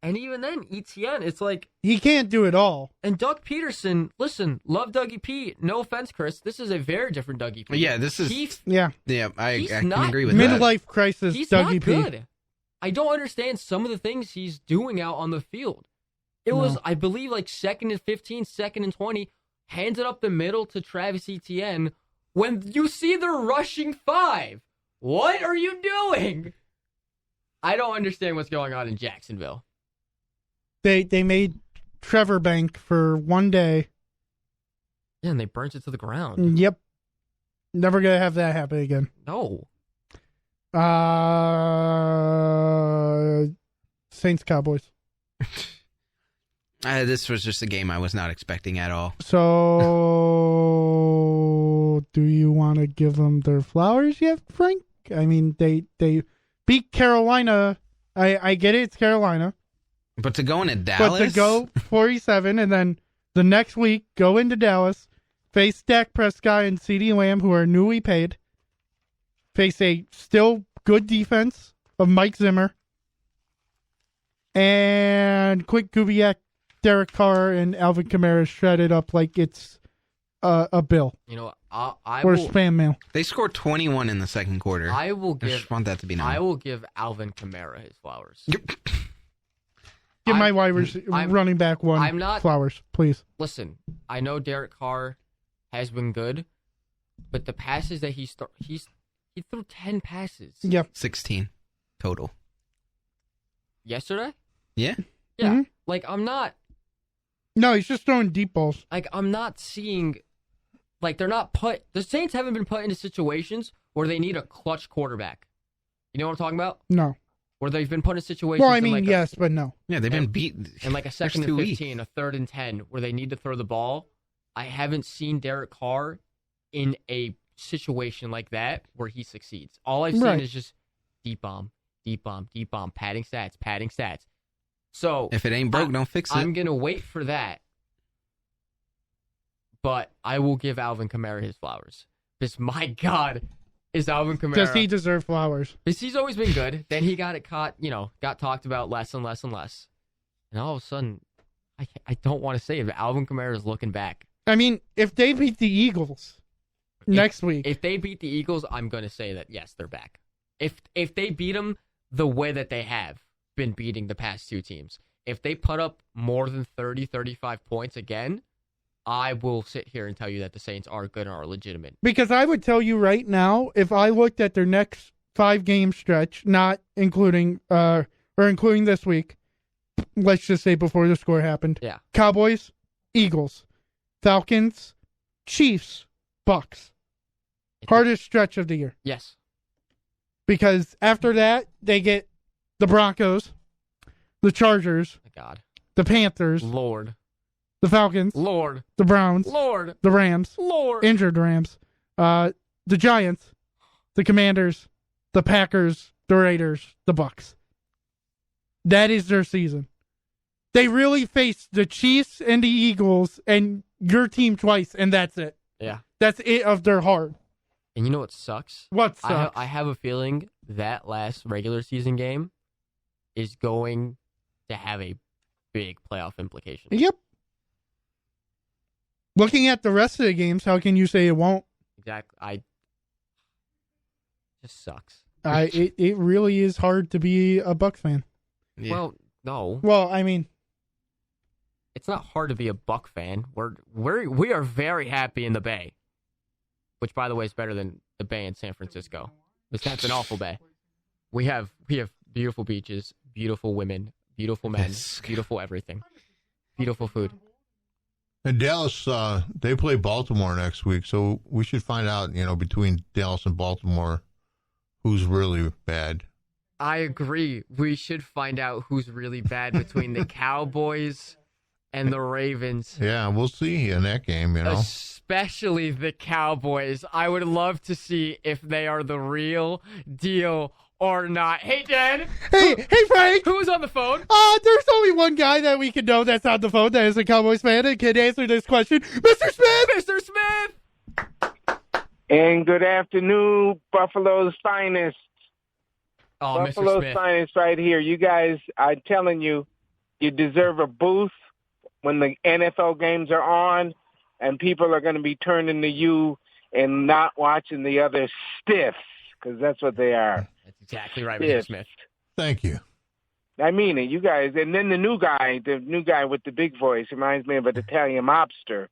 And even then, Etienne, it's like... He can't do it all. And Doug Peterson, listen, love Dougie P. No offense, Chris. This is a very different Dougie P. Yeah, this is... I can agree with that. Midlife crisis He's Dougie not P. good. I don't understand some of the things he's doing out on the field. It was, I believe, like 2nd and 15, 2nd and 20, hands it up the middle to Travis Etienne when you see the rushing 5. What are you doing? I don't understand what's going on in Jacksonville. They made Trevor Bank for one day. Yeah, and they burnt it to the ground. Yep. Never gonna have that happen again. No. Saints Cowboys. This was just a game I was not expecting at all. So, do you want to give them their flowers yet, Frank? I mean, they beat Carolina. I get it, it's Carolina. But to go into Dallas? But to go 47 and then the next week go into Dallas, face Dak Prescott and CeeDee Lamb, who are newly paid, face a still good defense of Mike Zimmer, and Quick Kubiak, Derek Carr, and Alvin Kamara shredded up like it's a bill. I or will, spam mail. They scored 21 in the second quarter. I just want that to be known. I will give Alvin Kamara his flowers. Give my running back flowers, please. Listen, I know Derek Carr has been good, but the passes that he He threw 10 passes. Yep. 16 total. Yesterday? Yeah. Yeah. Mhm. Like, I'm not... No, he's just throwing deep balls. Like, I'm not seeing... Like, they're not put... The Saints haven't been put into situations where they need a clutch quarterback. You know what I'm talking about? No. Where they've been put in situations... Well, I in mean, like yes, but no. Yeah, they've been beat. in like a second First and 2 15, weeks. a third and 10, where they need to throw the ball. I haven't seen Derek Carr in a situation like that where he succeeds. All I've seen Right. is just deep bomb, padding stats. So If it ain't broke, don't fix it. I'm going to wait for that. But I will give Alvin Kamara his flowers. Because, my God, is Alvin Kamara... Does he deserve flowers? Because he's always been good. Then he got talked about less and less and less. And all of a sudden, I don't want to say it, but Alvin Kamara is looking back. I mean, if they beat the Eagles next week... If they beat the Eagles, I'm going to say that, yes, they're back. If they beat them the way that they have been beating the past two teams, if they put up more than 30, 35 points again, I will sit here and tell you that the Saints are good and are legitimate. Because I would tell you right now, if I looked at their next 5-game stretch, not including or including this week, let's just say before the score happened. Yeah. Cowboys, Eagles, Falcons, Chiefs, Bucks. Hardest stretch of the year. Yes. Because after that, they get the Broncos, the Chargers, My God. the Panthers, Lord. the Falcons, Lord. the Browns, Lord. the Rams, Lord. injured Rams, the Giants, the Commanders, the Packers, the Raiders, the Bucks. That is their season. They really faced the Chiefs and the Eagles and your team twice, and that's it. Yeah. That's it of their hard. And you know what sucks? What sucks? I have a feeling that last regular season game is going to have a big playoff implication. Yep. Looking at the rest of the games, how can you say it won't? Exactly. Just sucks. It really is hard to be a Bucks fan. Yeah. Well, no. Well, I mean, It's not hard to be a Buck fan. We are very happy in the Bay, which, by the way, is better than the Bay in San Francisco. That's an awful Bay. We have beautiful beaches, beautiful women, beautiful men, beautiful everything, beautiful food. And Dallas, they play Baltimore next week, so we should find out, between Dallas and Baltimore, who's really bad. I agree. We should find out who's really bad between the Cowboys and the Ravens. Yeah, we'll see in that game, Especially the Cowboys. I would love to see if they are the real deal or not. Hey, Dan. hey, Frank. Who's on the phone? There's only one guy that we can know that's on the phone that is a Cowboys fan and can answer this question. Mr. Smith! Mr. Smith! And good afternoon, Buffalo's finest. Oh, Buffalo's Mr. Smith. finest right here. You guys, I'm telling you, you deserve a booth when the NFL games are on, and people are going to be turning to you and not watching the other stiffs, because that's what they are. That's exactly right, Stiffs. Mr. Smith. Thank you. I mean it, you guys. And then the new guy with the big voice reminds me of an Italian mobster.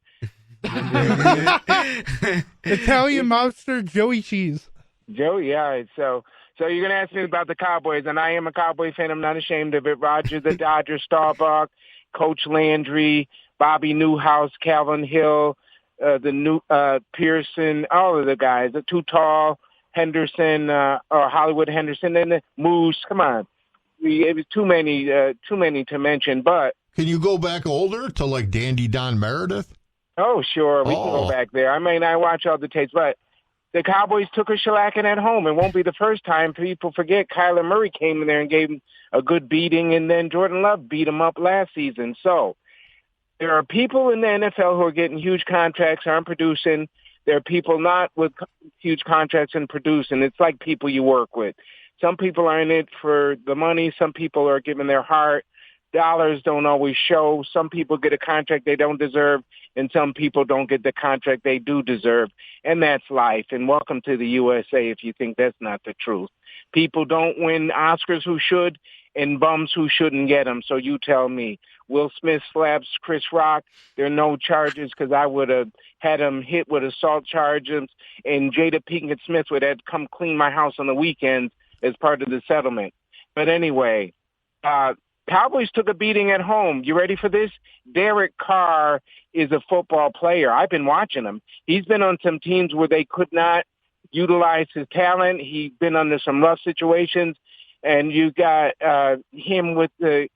Italian mobster Joey Cheese. Joe, yeah. So you're going to ask me about the Cowboys, and I am a Cowboy fan. I'm not ashamed of it. Roger the Dodger, Staubach, Coach Landry, Bobby Newhouse, Calvin Hill, the new Pearson, all of the guys. The Too Tall, Henderson, or Hollywood Henderson, and the Moose. Come on. It was too many to mention, but. Can you go back older to like Dandy Don Meredith? Oh, sure. We can go back there. I mean, I watch all the tapes, but the Cowboys took a shellacking at home. It won't be the first time. People forget Kyler Murray came in there and gave him a good beating, and then Jordan Love beat him up last season. So there are people in the NFL who are getting huge contracts, aren't producing. There are people not with huge contracts and producing. It's like people you work with. Some people are in it for the money. Some people are giving their heart. Dollars don't always show. Some people get a contract they don't deserve, and some people don't get the contract they do deserve. And that's life. And welcome to the USA if you think that's not the truth. People don't win Oscars who should, and bums who shouldn't get them. So you tell me. Will Smith slaps Chris Rock. There are no charges because I would have had him hit with assault charges, and Jada Pinkett Smith would have come clean my house on the weekends as part of the settlement. But anyway, Cowboys took a beating at home. You ready for this? Derek Carr is a football player. I've been watching him. He's been on some teams where they could not utilize his talent. He's been under some rough situations, and you got him with the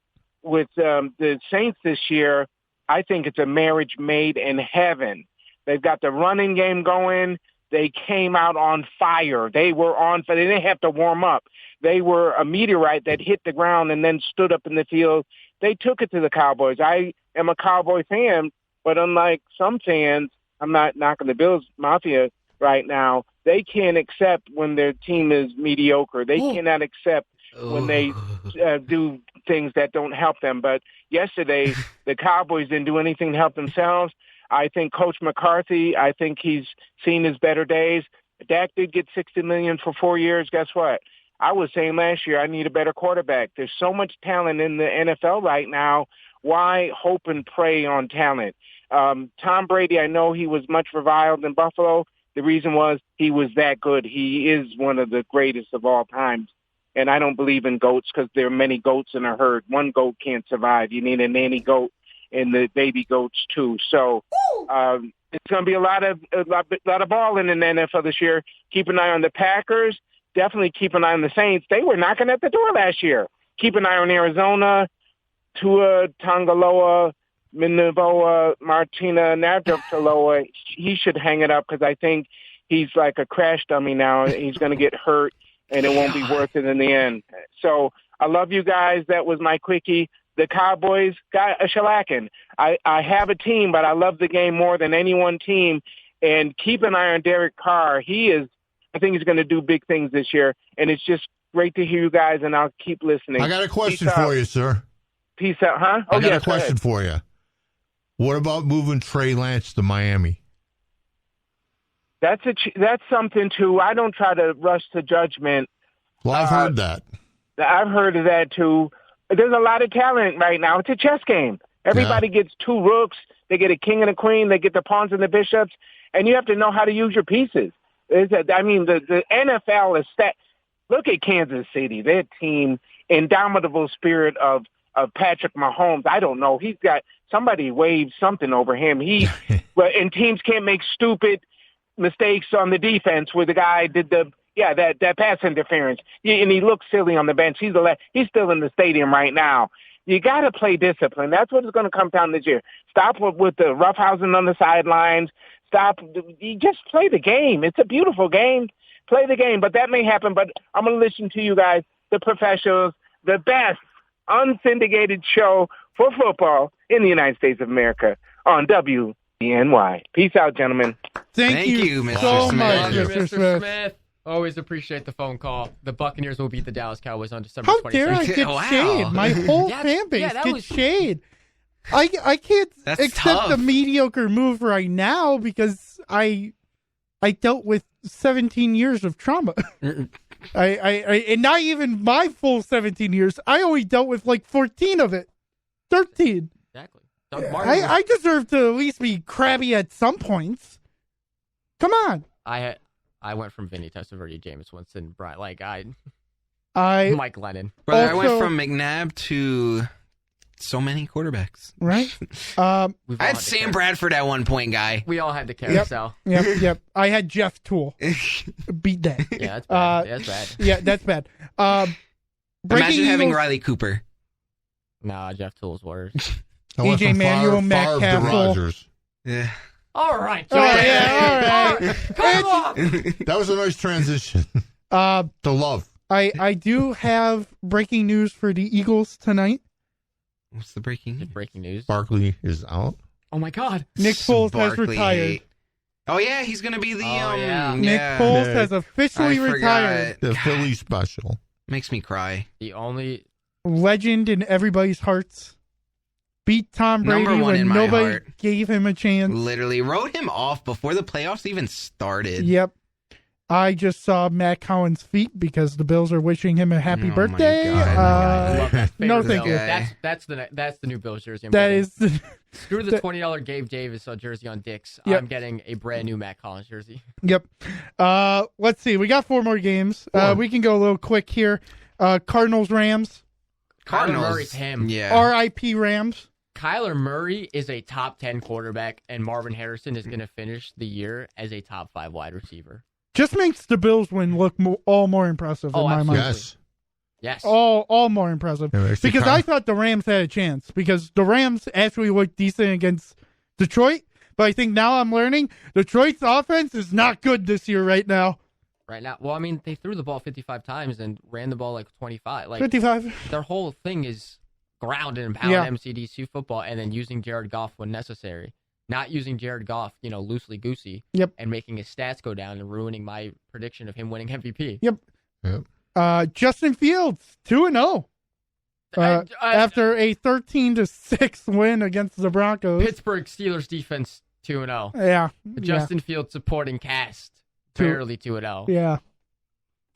Saints this year. I think it's a marriage made in heaven. They've got the running game going. They came out on fire. They were on fire. They didn't have to warm up. They were a meteorite that hit the ground and then stood up in the field. They took it to the Cowboys. I am a Cowboy fan, but unlike some fans, I'm not knocking the Bills Mafia right now. They can't accept when their team is mediocre. They cannot accept when they do things that don't help them. But yesterday, the Cowboys didn't do anything to help themselves. I think Coach McCarthy, I think he's seen his better days. Dak did get $60 million for 4 years. Guess what? I was saying last year I need a better quarterback. There's so much talent in the NFL right now. Why hope and pray on talent? Tom Brady, I know he was much reviled in Buffalo. The reason was he was that good. He is one of the greatest of all times. And I don't believe in goats because there are many goats in a herd. One goat can't survive. You need a nanny goat and the baby goats too. So it's going to be a lot of balling in the NFL this year. Keep an eye on the Packers. Definitely keep an eye on the Saints. They were knocking at the door last year. Keep an eye on Arizona, Tua Tagovailoa, Minovoa, Martina Navratilova. He should hang it up because I think he's like a crash dummy now. He's going to get hurt, and it won't be worth it in the end. So I love you guys. That was my quickie. The Cowboys got a shellacking. I have a team, but I love the game more than any one team. And keep an eye on Derek Carr. I think he's going to do big things this year. And it's just great to hear you guys, and I'll keep listening. I got a question for you, sir. Peace out, huh? I got a question for you. What about moving Trey Lance to Miami? That's something, too. I don't try to rush to judgment. Well, I've heard that. I've heard of that, too. There's a lot of talent right now. It's a chess game. Everybody gets two rooks. They get a king and a queen. They get the pawns and the bishops. And you have to know how to use your pieces. The NFL is set. Look at Kansas City. Their team, indomitable spirit of Patrick Mahomes. I don't know. He's got somebody waved something over him. And teams can't make stupid mistakes on the defense where the guy did that pass interference. And he looks silly on the bench. He's still in the stadium right now. You got to play discipline. That's what it's going to come down this year. Stop with the roughhousing on the sidelines. You just play the game. It's a beautiful game. Play the game. But that may happen. But I'm going to listen to you guys, the professionals, the best unsyndicated show for football in the United States of America on WNY. Peace out, gentlemen. Thank you, Mr. so Smith. much, Mr. Mr. Smith. Always appreciate the phone call. The Buccaneers will beat the Dallas Cowboys on December 26th. How dare I get Wow. shade? My whole fan base gets shade. I can't That's accept tough. the mediocre move right now because I dealt with 17 years of trauma. I and not even my full 17 years. I only dealt with like 14 of it. 13. Exactly. Doug Martin was- I deserve to at least be crabby at some points. Come on. I went from Vinny Testaverde, Jameis Winston, Brian, Mike Lennon. Brother, I Also- went from McNabb to so many quarterbacks. Right? We've I all had to Sam carry- Bradford at one point, guy. We all had the carousel. Yep. I had Jeff Toole. Beat that. Yeah, that's bad. That's bad. Yeah, that's bad. Imagine having Eagles- Riley Cooper. Nah, Jeff Toole's worse. I went AJ from Manuel, Favre to Metcalf. Rodgers. Yeah. All right, Oh, yeah, all right. Come on. That was a nice transition to love. I do have breaking news for the Eagles tonight. What's the breaking news? Breaking news. Barkley is out. Oh my God. Nick Foles has Barkley. retired. Oh, yeah, he's going to be the... yeah. Nick Foles has officially I retired. The Philly special. Makes me cry. The only Legend in everybody's hearts. Beat Tom Brady Number one when in my nobody heart. gave him a chance. Literally wrote him off before the playoffs even started. Yep. I just saw Matt Collins' feet because the Bills are wishing him a happy Oh, my birthday. God. I love that. No, Favorite thank Bill. you. That's the new Bills jersey. I'm That getting. is, Screw the $20 Gabe Davis jersey on Dick's. Yep. I'm getting a brand new Matt Collins jersey. yep. Let's see. We got 4 more games. We can go a little quick here. Cardinals, Rams. Kyler Murray's him. Yeah. R.I.P. Rams. Kyler Murray is a top 10 quarterback, and Marvin Harrison is going to finish the year as a top 5 wide receiver. Just makes the Bills win look all more impressive in my mind. Yes. Yes. All more impressive. Yeah, makes it Because kind I thought the Rams had a chance because the Rams actually looked decent against Detroit. But I think now I'm learning Detroit's offense is not good this year right now. Right now, well, I mean, they threw the ball 55 times and ran the ball like 25. Like 55. Their whole thing is ground and pound MCDC football, and then using Jared Goff when necessary. Not using Jared Goff, loosely goosey, and making his stats go down and ruining my prediction of him winning MVP. Yep. Justin Fields 2-0. After a 13-6 win against the Broncos. Pittsburgh Steelers defense 2-0. Yeah. The Justin Fields supporting cast barely 2-0. Yeah.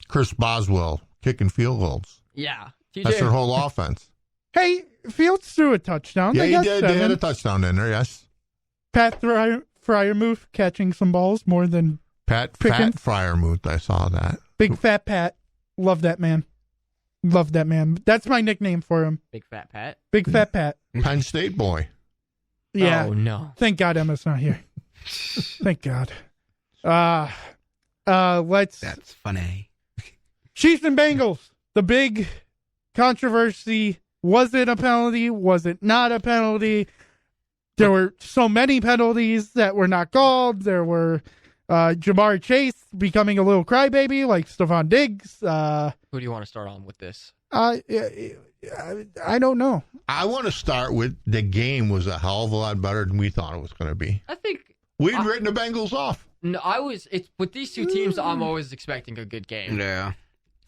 Chris Boswell kicking field goals. Yeah. That's their whole offense. Hey, Fields threw a touchdown. Yeah, They he got did. 7. They had a touchdown in there, yes. Pat Fryermuth catching some balls more than Pat Pickens. Fat Fryermuth, I saw that. Big Fat Pat. Love that man. Love that man. That's my nickname for him. Big Fat Pat. Big Fat Pat. Penn State boy. Yeah. Oh, no. Thank God Emma's not here. Thank God. Let's. That's funny. Chiefs and Bengals. The big controversy. Was it a penalty? Was it not a penalty? There were so many penalties that were not called. There were Jamar Chase becoming a little crybaby like Stephon Diggs. Who do you want to start on with this? I don't know. I want to start with the game was a hell of a lot better than we thought it was going to be. I think We'd written the Bengals off. No, it's with these two teams. I'm always expecting a good game. Yeah.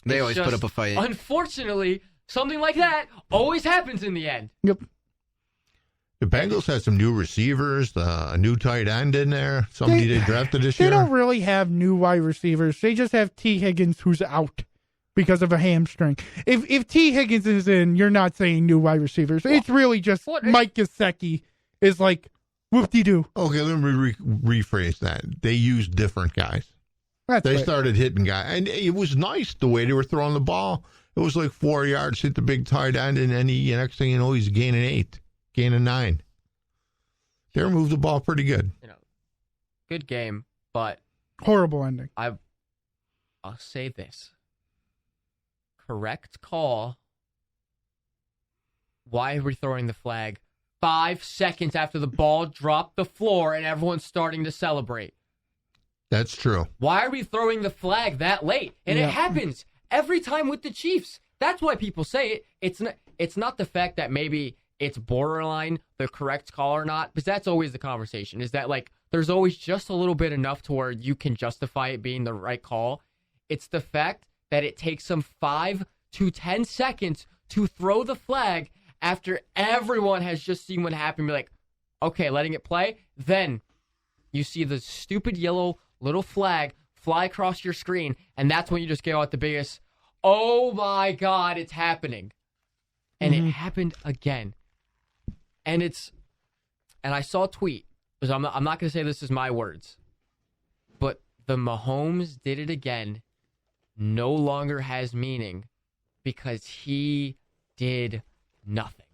They always put up a fight. Unfortunately, something like that always happens in the end. Yep. The Bengals had some new receivers, a new tight end in there. Somebody they drafted this They year. don't really have new wide receivers. They just have T. Higgins, who's out because of a hamstring. If T. Higgins is in, you're not saying new wide receivers. It's really just Mike Gesicki is like, whoop-de-doo. Okay, let me rephrase that. They used different guys. They started hitting guys. And it was nice the way they were throwing the ball. It was like 4 yards, hit the big tight end, and then next thing you know, he's gaining 8, gaining 9. They moved the ball pretty good. Good game, but horrible ending. I'll say this. Correct call. Why are we throwing the flag 5 seconds after the ball dropped the floor and everyone's starting to celebrate? That's true. Why are we throwing the flag that late? And it happens every time with the Chiefs. That's why people say it. It's not the fact that maybe it's borderline the correct call or not, because that's always the conversation. Is that like there's always just a little bit enough to where you can justify it being the right call. It's the fact that it takes them 5 to 10 seconds to throw the flag after everyone has just seen what happened. Be like, okay, letting it play. Then you see the stupid yellow little flag fly across your screen, and that's when you just go out the biggest, oh my God, it's happening. And it happened again. And I saw a tweet, because I'm not going to say this is my words, but the Mahomes did it again no longer has meaning because he did nothing.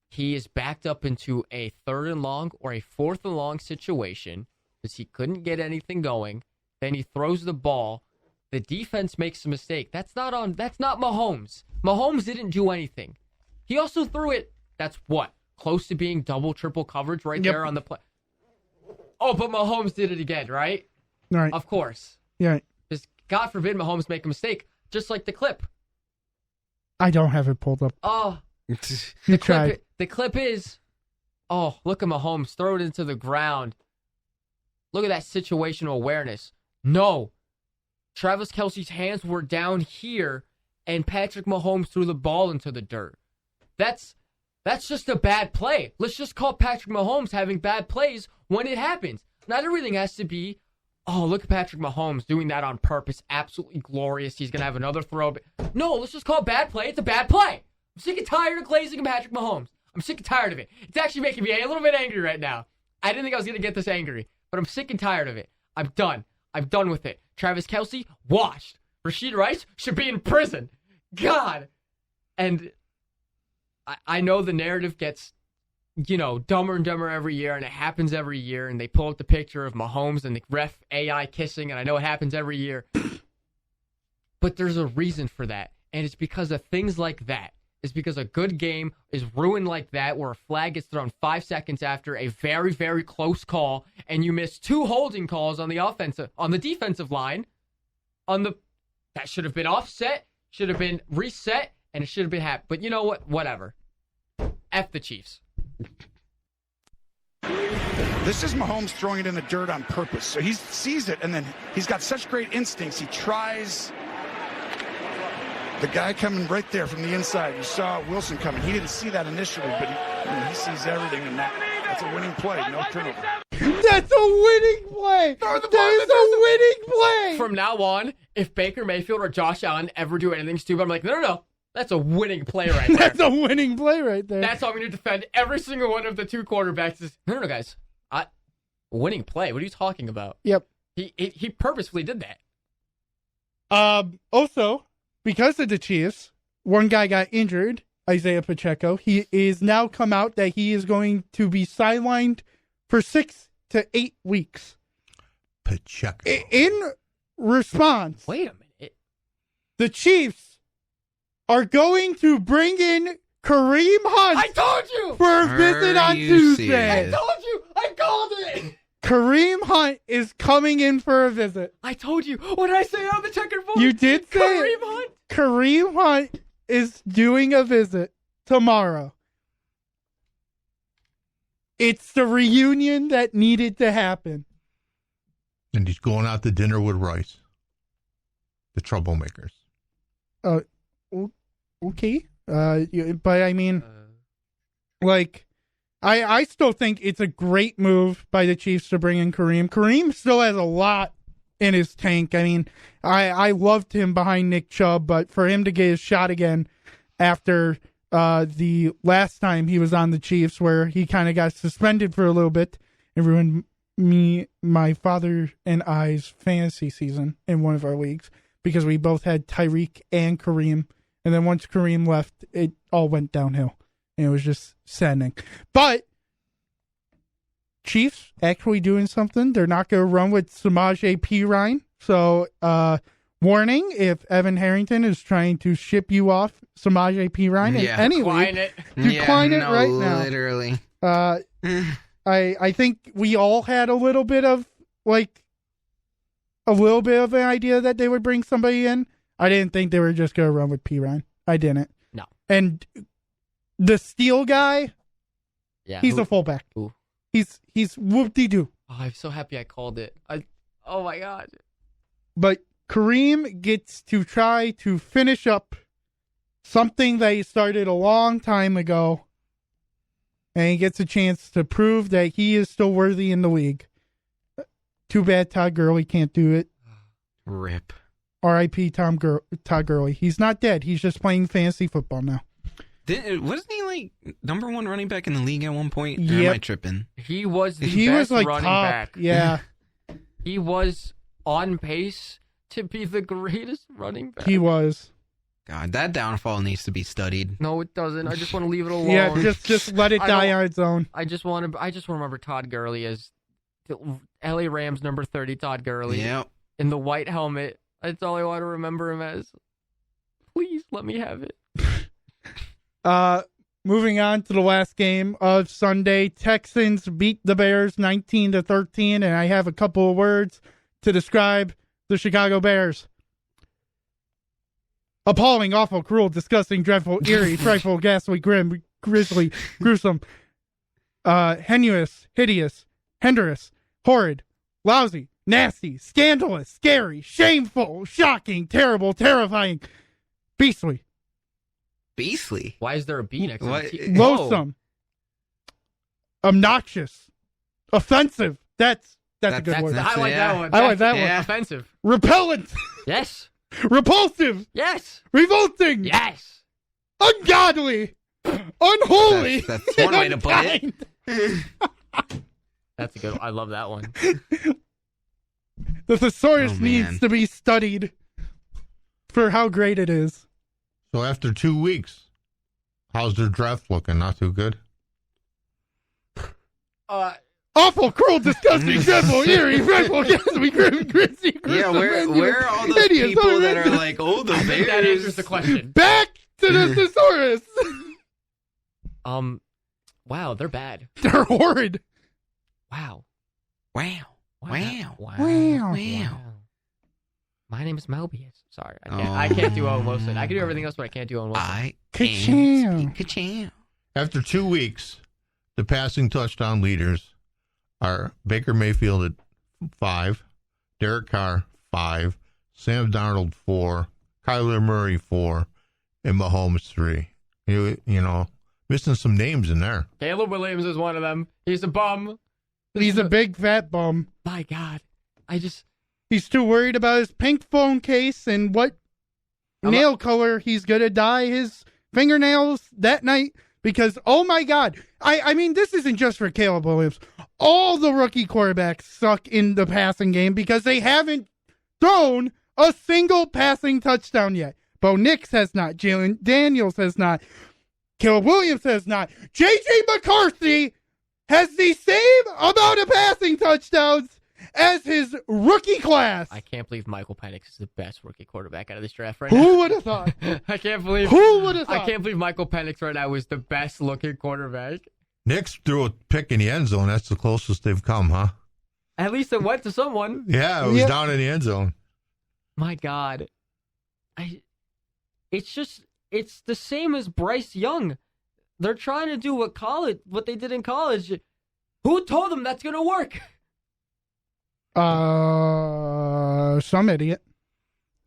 He is backed up into a 3rd and long or a 4th and long situation because he couldn't get anything going. Then he throws the ball. The defense makes a mistake. That's not Mahomes. Mahomes didn't do anything. He also threw it. That's what? Close to being double, triple coverage right there on the play. Oh, but Mahomes did it again, right? Right. Of course. Yeah. Because God forbid Mahomes make a mistake, just like the clip. I don't have it pulled up. Oh. You tried. The clip is, oh, look at Mahomes, throw it into the ground. Look at that situational awareness. No. Travis Kelce's hands were down here, and Patrick Mahomes threw the ball into the dirt. That's just a bad play. Let's just call Patrick Mahomes having bad plays when it happens. Not everything has to be oh, look at Patrick Mahomes doing that on purpose. Absolutely glorious. He's going to have another throw. No, let's just call it bad play. It's a bad play. I'm sick and tired of glazing and Patrick Mahomes. I'm sick and tired of it. It's actually making me a little bit angry right now. I didn't think I was going to get this angry, but I'm sick and tired of it. I'm done. I'm done with it. Travis Kelce, washed. Rashid Rice should be in prison. God. And I know the narrative gets, dumber and dumber every year, and it happens every year, and they pull up the picture of Mahomes and the ref AI kissing, and I know it happens every year. But there's a reason for that, and it's because of things like that. It's because a good game is ruined like that, where a flag gets thrown 5 seconds after a very, very close call, and you miss 2 holding calls on the defensive line. That should have been offset, should have been reset, and it should have been happy. But you know what? Whatever. F the Chiefs. This is Mahomes throwing it in the dirt on purpose. So he sees it, and then he's got such great instincts. He tries the guy coming right there from the inside. You saw Wilson coming. He didn't see that initially, but he sees everything, and that's a winning play. No turnover. That's a winning play. That is a winning play. From now on, if Baker Mayfield or Josh Allen ever do anything stupid, I'm like, no. That's a winning play right there. That's a winning play right there. That's how I'm going to defend every single one of the 2 quarterbacks. No, guys. Winning play? What are you talking about? Yep. He purposefully did that. Also, because of the Chiefs, one guy got injured, Isaiah Pacheco. He is now come out that he is going to be sidelined for 6 to 8 weeks. Pacheco. In response, wait a minute. The Chiefs are going to bring in Kareem Hunt. I told you! For a visit on Tuesday. Serious? I told you! I called it! Kareem Hunt is coming in for a visit. I told you. What did I say on the checkered board? You did say Kareem Hunt? Kareem Hunt is doing a visit tomorrow. It's the reunion that needed to happen. And he's going out to dinner with Rice. The troublemakers. Okay. But I mean, I still think it's a great move by the Chiefs to bring in Kareem. Kareem still has a lot in his tank. I mean, I loved him behind Nick Chubb, but for him to get his shot again after the last time he was on the Chiefs, where he kind of got suspended for a little bit and ruined my father and I's fantasy season in one of our leagues because we both had Tyreek and Kareem. And then once Kareem left, it all went downhill. And it was just saddening. But Chiefs actually doing something. They're not going to run with Samaje Perine. So, warning, if Evan Harrington is trying to ship you off Samaje Perine in any league, decline it right now. Literally. I think we all had a little bit of an idea that they would bring somebody in. I didn't think they were just going to run with Perine. I didn't. No. And the Steel guy, he's a fullback. Who? He's whoop-de-doo. Oh, I'm so happy I called it. Oh, my God. But Kareem gets to try to finish up something that he started a long time ago, and he gets a chance to prove that he is still worthy in the league. Too bad Todd Gurley can't do it. Rip. R.I.P. Todd Gurley. He's not dead. He's just playing fantasy football now. Wasn't he number 1 running back in the league at one point? Or Yep. am I tripping? He was the best running top, back. Yeah. He was on pace to be the greatest running back. He was. God, that downfall needs to be studied. No, it doesn't. I just want to leave it alone. Yeah, just let it die on its own. I just want to remember Todd Gurley as the LA Rams number 30 Todd Gurley. Yep. In the white helmet. That's all I want to remember him as. Please let me have it. Moving on to the last game of Sunday, Texans beat the Bears 19-13, and I have a couple of words to describe the Chicago Bears. Appalling, awful, cruel, disgusting, dreadful, eerie, frightful, ghastly, grim, grisly, gruesome, henuous, hideous, henderous, horrid, lousy, nasty, scandalous, scary, shameful, shocking, terrible, terrifying, beastly. Beastly? Why is there a B next to it? Loathsome. Obnoxious. Offensive. That's That's a good word. I like that one. I like that one. Offensive. Repellent. Yes. Repulsive. Yes. Revolting. Yes. Ungodly. Unholy. That's one way to put it. That's a good one. I love that one. The thesaurus Oh, man. needs to be studied for how great it is. So after 2 weeks, how's their draft looking? Not too good? Awful, cruel, disgusting, dreadful, eerie, dreadful, ghastly, grim, gritty, Yeah, where are all those hideous, people that are horrendous. like, oh, the I think that Bears? answers the question. Back to the thesaurus. Wow, they're bad. They're horrid. Wow. Wow. Wow. Wow. My name is Mobius. Sorry, I can't do Owen Wilson. I can do everything else, but I can't do Owen Wilson. I Ka-chow. Ka-chow. After 2 weeks, the passing touchdown leaders are Baker Mayfield at 5, Derek Carr 5, Sam Darnold 4, Kyler Murray 4, and Mahomes 3. You know, missing some names in there. Caleb Williams is one of them. He's a bum. He's a big fat bum. My God, He's too worried about his pink phone case and what nail color he's going to dye his fingernails that night. Because, oh my God, I mean, this isn't just for Caleb Williams. All the rookie quarterbacks suck in the passing game because they haven't thrown a single passing touchdown yet. Bo Nix has not. Jalen Daniels has not. Caleb Williams has not. J.J. McCarthy has the same amount of passing touchdowns as his rookie class. I can't believe Michael Penix is the best rookie quarterback out of this draft right Who now. would have thought? I can't believe. Who would have thought? I can't believe Michael Penix right now is the best looking quarterback. Knicks threw a pick in the end zone. That's the closest they've come, huh? At least it went to someone. Yeah, it was down in the end zone. My God, it's the same as Bryce Young. They're trying to do what they did in college. Who told them that's going to work? Some idiot.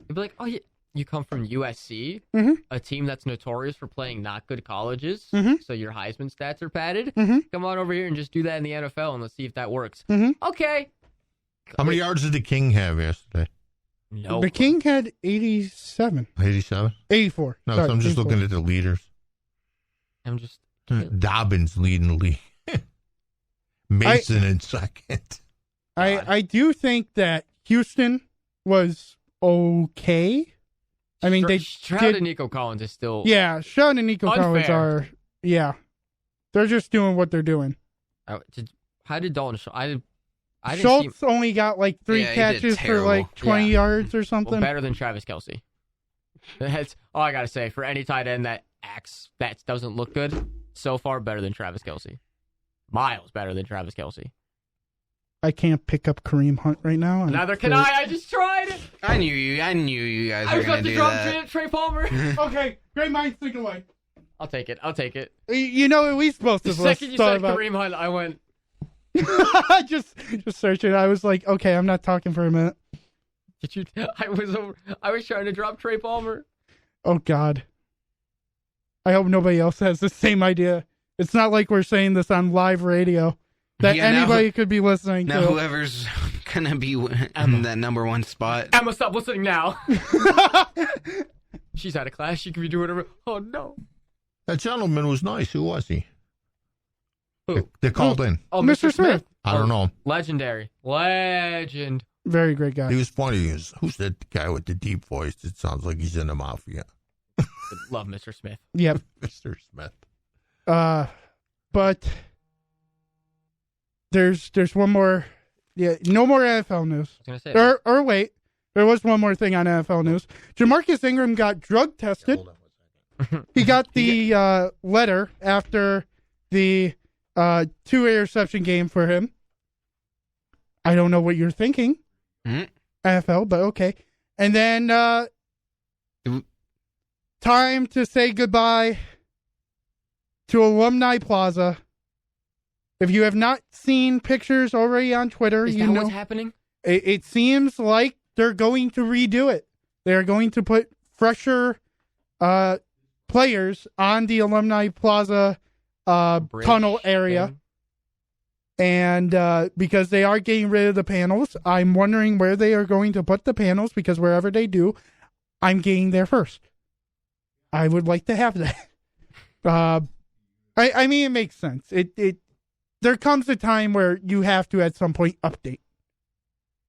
You'd be like, oh, yeah, you come from USC, a team that's notorious for playing not good colleges, so your Heisman stats are padded. Come on over here and just do that in the NFL, and let's see if that works. Okay. How many yards did the King have yesterday? No. The King had 87. 87? 84. No, Sorry, so I'm just 84. looking at the leaders. I'm just... Dobbins leading the league. Mason in second. I do think that Houston was okay. I mean, they Stroud did, and Nico Collins is still... Yeah, Stroud and Nico Unfair. Collins are... Yeah. They're just doing what they're doing. How did Dalton... I didn't Schultz see... only got like 3 Yeah, he did catches for terrible. like 20 yards or something. Well, better than Travis Kelce. That's all I got to say. For any tight end that doesn't look good, so far better than Travis Kelce. Miles better than Travis Kelce. I can't pick up Kareem Hunt right now. Neither can I. I just tried. I knew you guys I were was going about to to do drop that. Trey Palmer. Okay, great minds think alike. I'll take it. You know, we supposed The to second you thought said about... Kareem Hunt, I went... just searching. I was like, okay, I'm not talking for a minute. Did you? I was trying to drop Trey Palmer. Oh God. I hope nobody else has the same idea. It's not like we're saying this on live radio that Yeah, now- anybody could be listening Now to. whoever's going to be in that number one spot. Emma, stop listening now. She's out of class. She can be doing whatever. Oh no. That gentleman was nice. Who was he? Who? They called in. Oh, Mr. Smith. I don't know. Legendary. Legend. Very great guy. He was funny. He was, who's that guy with the deep voice? It sounds like he's in the mafia. Love Mr. Smith. Yep. Mr. Smith. But there's one more. Yeah, no more NFL news. I was gonna say. Or wait, there was one more thing on NFL news. Jamarcus Ingram got drug tested. He got the letter after the 2 interception game for him. I don't know what you're thinking, NFL, but okay. And then time to say goodbye to Alumni Plaza. If you have not seen pictures already on Twitter, Is you that know what's happening? it seems like they're going to redo it. They're going to put fresher players on the Alumni Plaza tunnel area. thing. And because they are getting rid of the panels, I'm wondering where they are going to put the panels, because wherever they do, I'm getting there first. I would like to have that. I mean, it makes sense. There comes a time where you have to, at some point, update.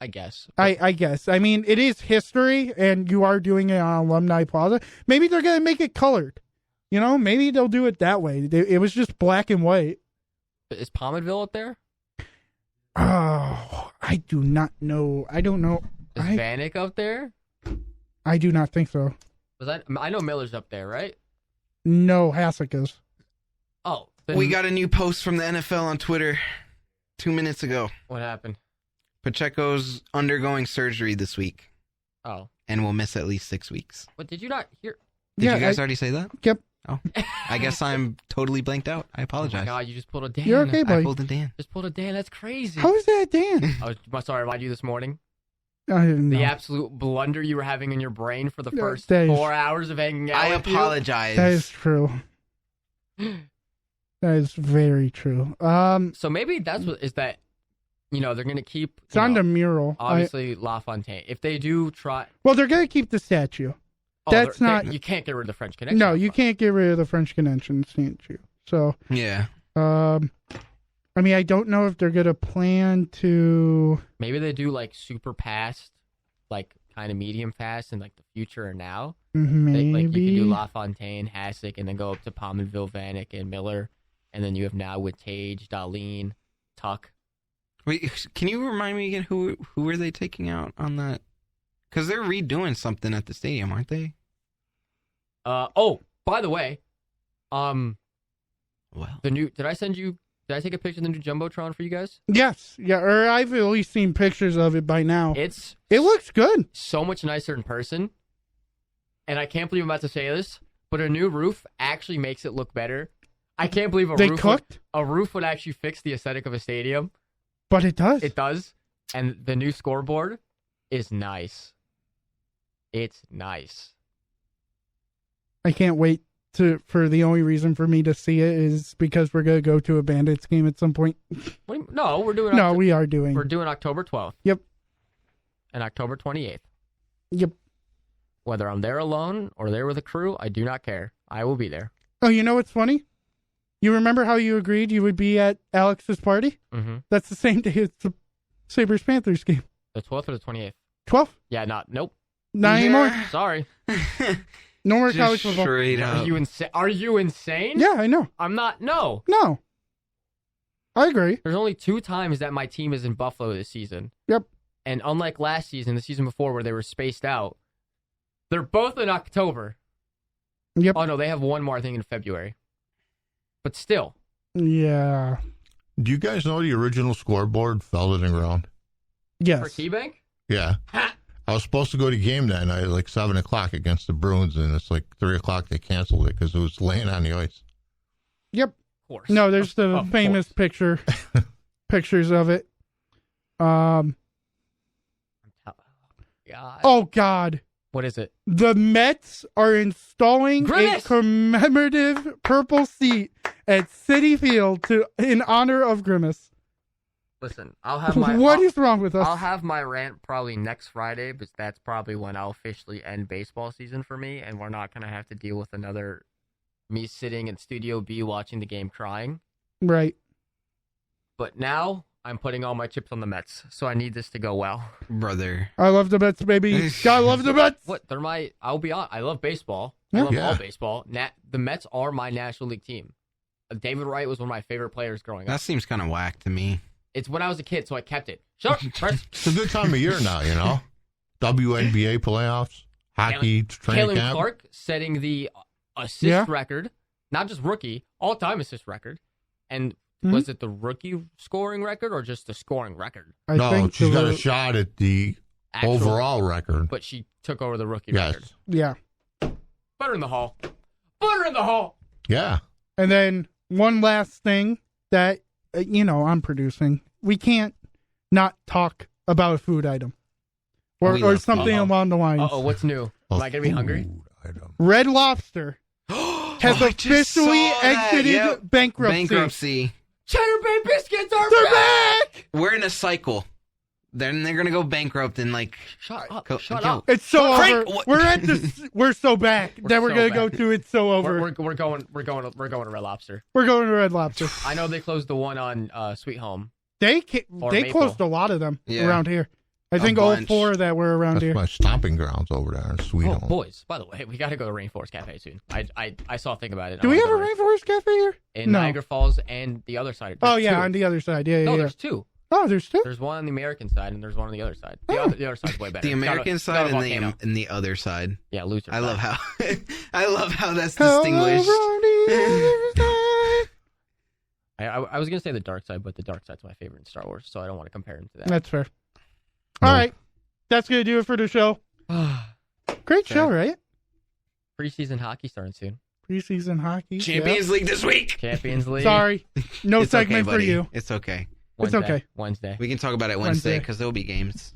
I guess. I guess. I mean, it is history, and you are doing it on Alumni Plaza. Maybe they're going to make it colored. You know, maybe they'll do it that way. It was just black and white. Is Palmerville up there? Oh, I do not know. I don't know. Is Vanek up there? I do not think so. I know Miller's up there, right? No, Hasek is. Oh. We got a new post from the NFL on Twitter 2 minutes ago. What happened? Pacheco's undergoing surgery this week. Oh. And will miss at least 6 weeks. But did you not hear? Did you guys already say that? Yep. Oh, I guess I'm totally blanked out. I apologize. Oh my God, you just pulled a Dan. You're okay, buddy. I pulled a Dan. Just pulled a Dan. That's crazy. How is that, Dan? I was sorry, remind you this morning. I didn't know. The absolute blunder you were having in your brain for the first that is- 4 hours of hanging out. I with you. apologize. That is true. That is very true. So maybe that's what is that. You know, they're going to keep. It's on the mural. Obviously, LaFontaine. If they do try. Well, they're going to keep the statue. Oh, That's not. You can't get rid of the French Connection. No, you can't get rid of the French Connection statue. So. Yeah. I mean, I don't know if they're going to plan to. Maybe they do like super fast, like kind of medium fast in like the future or now. Maybe. Like you could do LaFontaine, Hasek, and then go up to Pominville, Vanek, and Miller. And then you have now with Tage, Darlene, Tuck. Wait, can you remind me again who were they taking out on that? Because they're redoing something at the stadium, aren't they? Oh, by the way, well, the new. Did I take a picture of the new jumbotron for you guys? Yes, yeah, or I've at least seen pictures of it by now. It looks good. So much nicer in person. And I can't believe I'm about to say this, but a new roof actually makes it look better. I can't believe a roof would actually fix the aesthetic of a stadium. But it does. It does. And the new scoreboard is nice. It's nice. I can't wait for the only reason for me to see it is because we're going to go to a Bandits game at some point. No, we're doing. No, we are doing. We're doing October 12th. Yep. And October 28th. Yep. Whether I'm there alone or there with a crew, I do not care. I will be there. Oh, you know what's funny? You remember how you agreed you would be at Alex's party? Mm-hmm. That's the same day as the Sabres-Panthers game. The 12th or the 28th? 12th? Yeah, nope. Not anymore. Sorry. No more college football. Straight up. Are you insane? Yeah, I know. I'm not. No. No. I agree. There's only 2 times that my team is in Buffalo this season. Yep. And unlike last season, the season before where they were spaced out, they're both in October. Yep. Oh, no, they have one more, I think, in February. But still. Yeah. Do you guys know the original scoreboard fell to the ground? Yes. For KeyBank? Yeah. I was supposed to go to game that night at like 7 o'clock against the Bruins, and it's like 3 o'clock they canceled it because it was laying on the ice. Yep. Of course. No, there's the famous pictures of it. God. Oh, God. What is it? The Mets are installing Grimace! a commemorative purple seat at Citi Field in honor of Grimace. Listen, I'll have my... What is wrong with us? I'll have my rant probably next Friday, because that's probably when I'll officially end baseball season for me, and we're not going to have to deal with another me sitting in Studio B watching the game crying. Right. But now, I'm putting all my chips on the Mets, so I need this to go well. Brother. I love the Mets, baby. God love the Mets. What? I'll be honest, I love baseball. Yeah. I love all baseball. The Mets are my National League team. David Wright was one of my favorite players growing up. That seems kind of whack to me. It's when I was a kid, so I kept it. Shut up, Chris. It's a good time of year now, you know? WNBA playoffs, hockey training Caitlin camp. Clark setting the assist record, not just rookie, all-time assist record. And was it the rookie scoring record or just the scoring record? No, she's got a shot at the overall record. But she took over the rookie record. Yeah. Butter in the hall. Butter in the hall. Yeah. And then one last thing that, I'm producing. We can't not talk about a food item. Or something along the lines. Uh-oh, what's new? Am I going to be hungry? Red Lobster has officially exited bankruptcy. Cheddar Bay biscuits are They're back. back. We're in a cycle. Then they're gonna go bankrupt and like. Shut up. Go- Shut yo, up. It's so Frank, over. what- We're so back that we're so gonna go back. to It's So Over. We're going to Red Lobster. We're going to Red Lobster. I know they closed the one on Sweet Home. They Or they Maple. closed a lot of them Yeah. around here. I A think all bunch. 4 that were around That's here. my stomping grounds over there in Sweet Oh, Home. boys! By the way, we got to go to Rainforest Cafe soon. I saw a thing about it. Do I we wanna have a go Rainforest Cafe here? in No. Niagara Falls and the other side? Oh There's yeah, two. on the other side. Yeah, No, yeah. there's two. Oh, there's 2. There's one on the American side and there's one on the other side. The other side's way better. The It's got a- American it's got side a and volcano. the other side. Yeah, loser. I love side. how I love how that's Hello, distinguished. on the other side. I was gonna say the dark side, but the dark side's my favorite in Star Wars, so I don't want to compare him to that. That's fair. All right, that's gonna do it for the show. Great show, right? Preseason hockey starting soon. Preseason hockey. Champions League this week. Champions League. Sorry, no It's okay, segment for buddy. you. It's okay. It's Wednesday. okay. Wednesday. We can talk about it Wednesday Wednesday. because there'll be games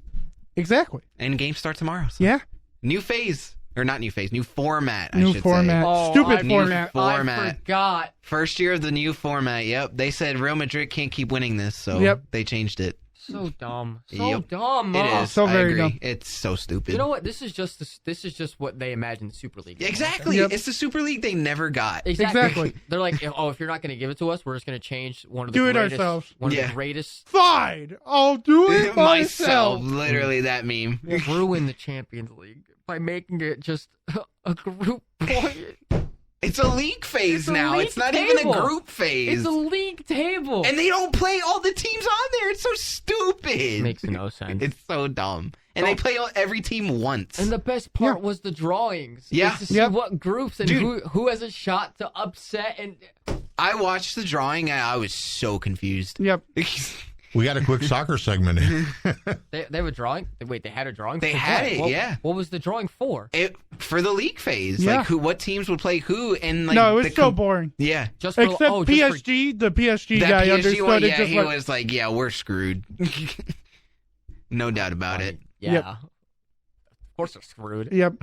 Exactly. and games start tomorrow. So. Yeah. New phase or not new phase, new format. I New should format. Say. Oh, Stupid New format. format. I forgot. First year of the new format. Yep. They said Real Madrid can't keep winning this, so Yep. they changed it. So dumb. So Yep. dumb. It is. So I very agree. dumb. It's so stupid. You know what? This is just what they imagined the Super League. was. Exactly. Yep. It's the Super League they never got. Exactly. They're like, oh, if you're not going to give it to us, we're just going to change one of the Do it greatest, ourselves. One of Yeah. the greatest. Fine, I'll do it myself. Literally that meme. Ruin the Champions League by making it just a group point. It's a league phase It's a now. league It's not table. even a group phase. It's a league table. And they don't play all the teams on there. It's so stupid. Makes no sense. It's so dumb. And they play every team once. And the best part was the drawings. Yeah. It's to see Yep. what groups and Dude. who has a shot to upset. And I watched the drawing and I was so confused. Yep. We got a quick soccer segment in. they have a drawing. Wait, they had a drawing. They For had what? it, What- yeah. What was the drawing for? For the league phase. Yeah. Like what teams would play who and like No, it was the so boring. Yeah. Just for Except just for- PSG, the PSG That guy PSG understood one, it. yeah, Just he like, was like, yeah, we're screwed. No doubt about it. Yeah. Yep. Of course they're screwed. Yep.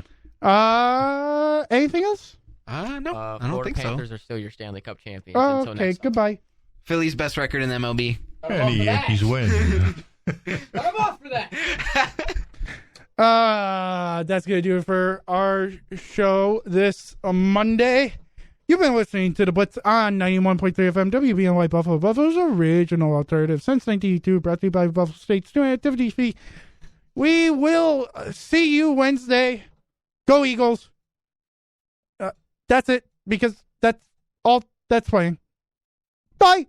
Anything else? No, I don't Florida think Panthers so. are still your Stanley Cup champions. Oh, until okay, next goodbye. Philly's best record in the MLB. And the Yankees win. I'm off for that. That's gonna do it for our show this Monday. You've been listening to the Blitz on 91.3 FM, WBNY Buffalo, Buffalo's original alternative since 1982, brought to you by Buffalo State Student Activity Fee. We will see you Wednesday. Go Eagles. That's it, because that's all that's playing. Bye.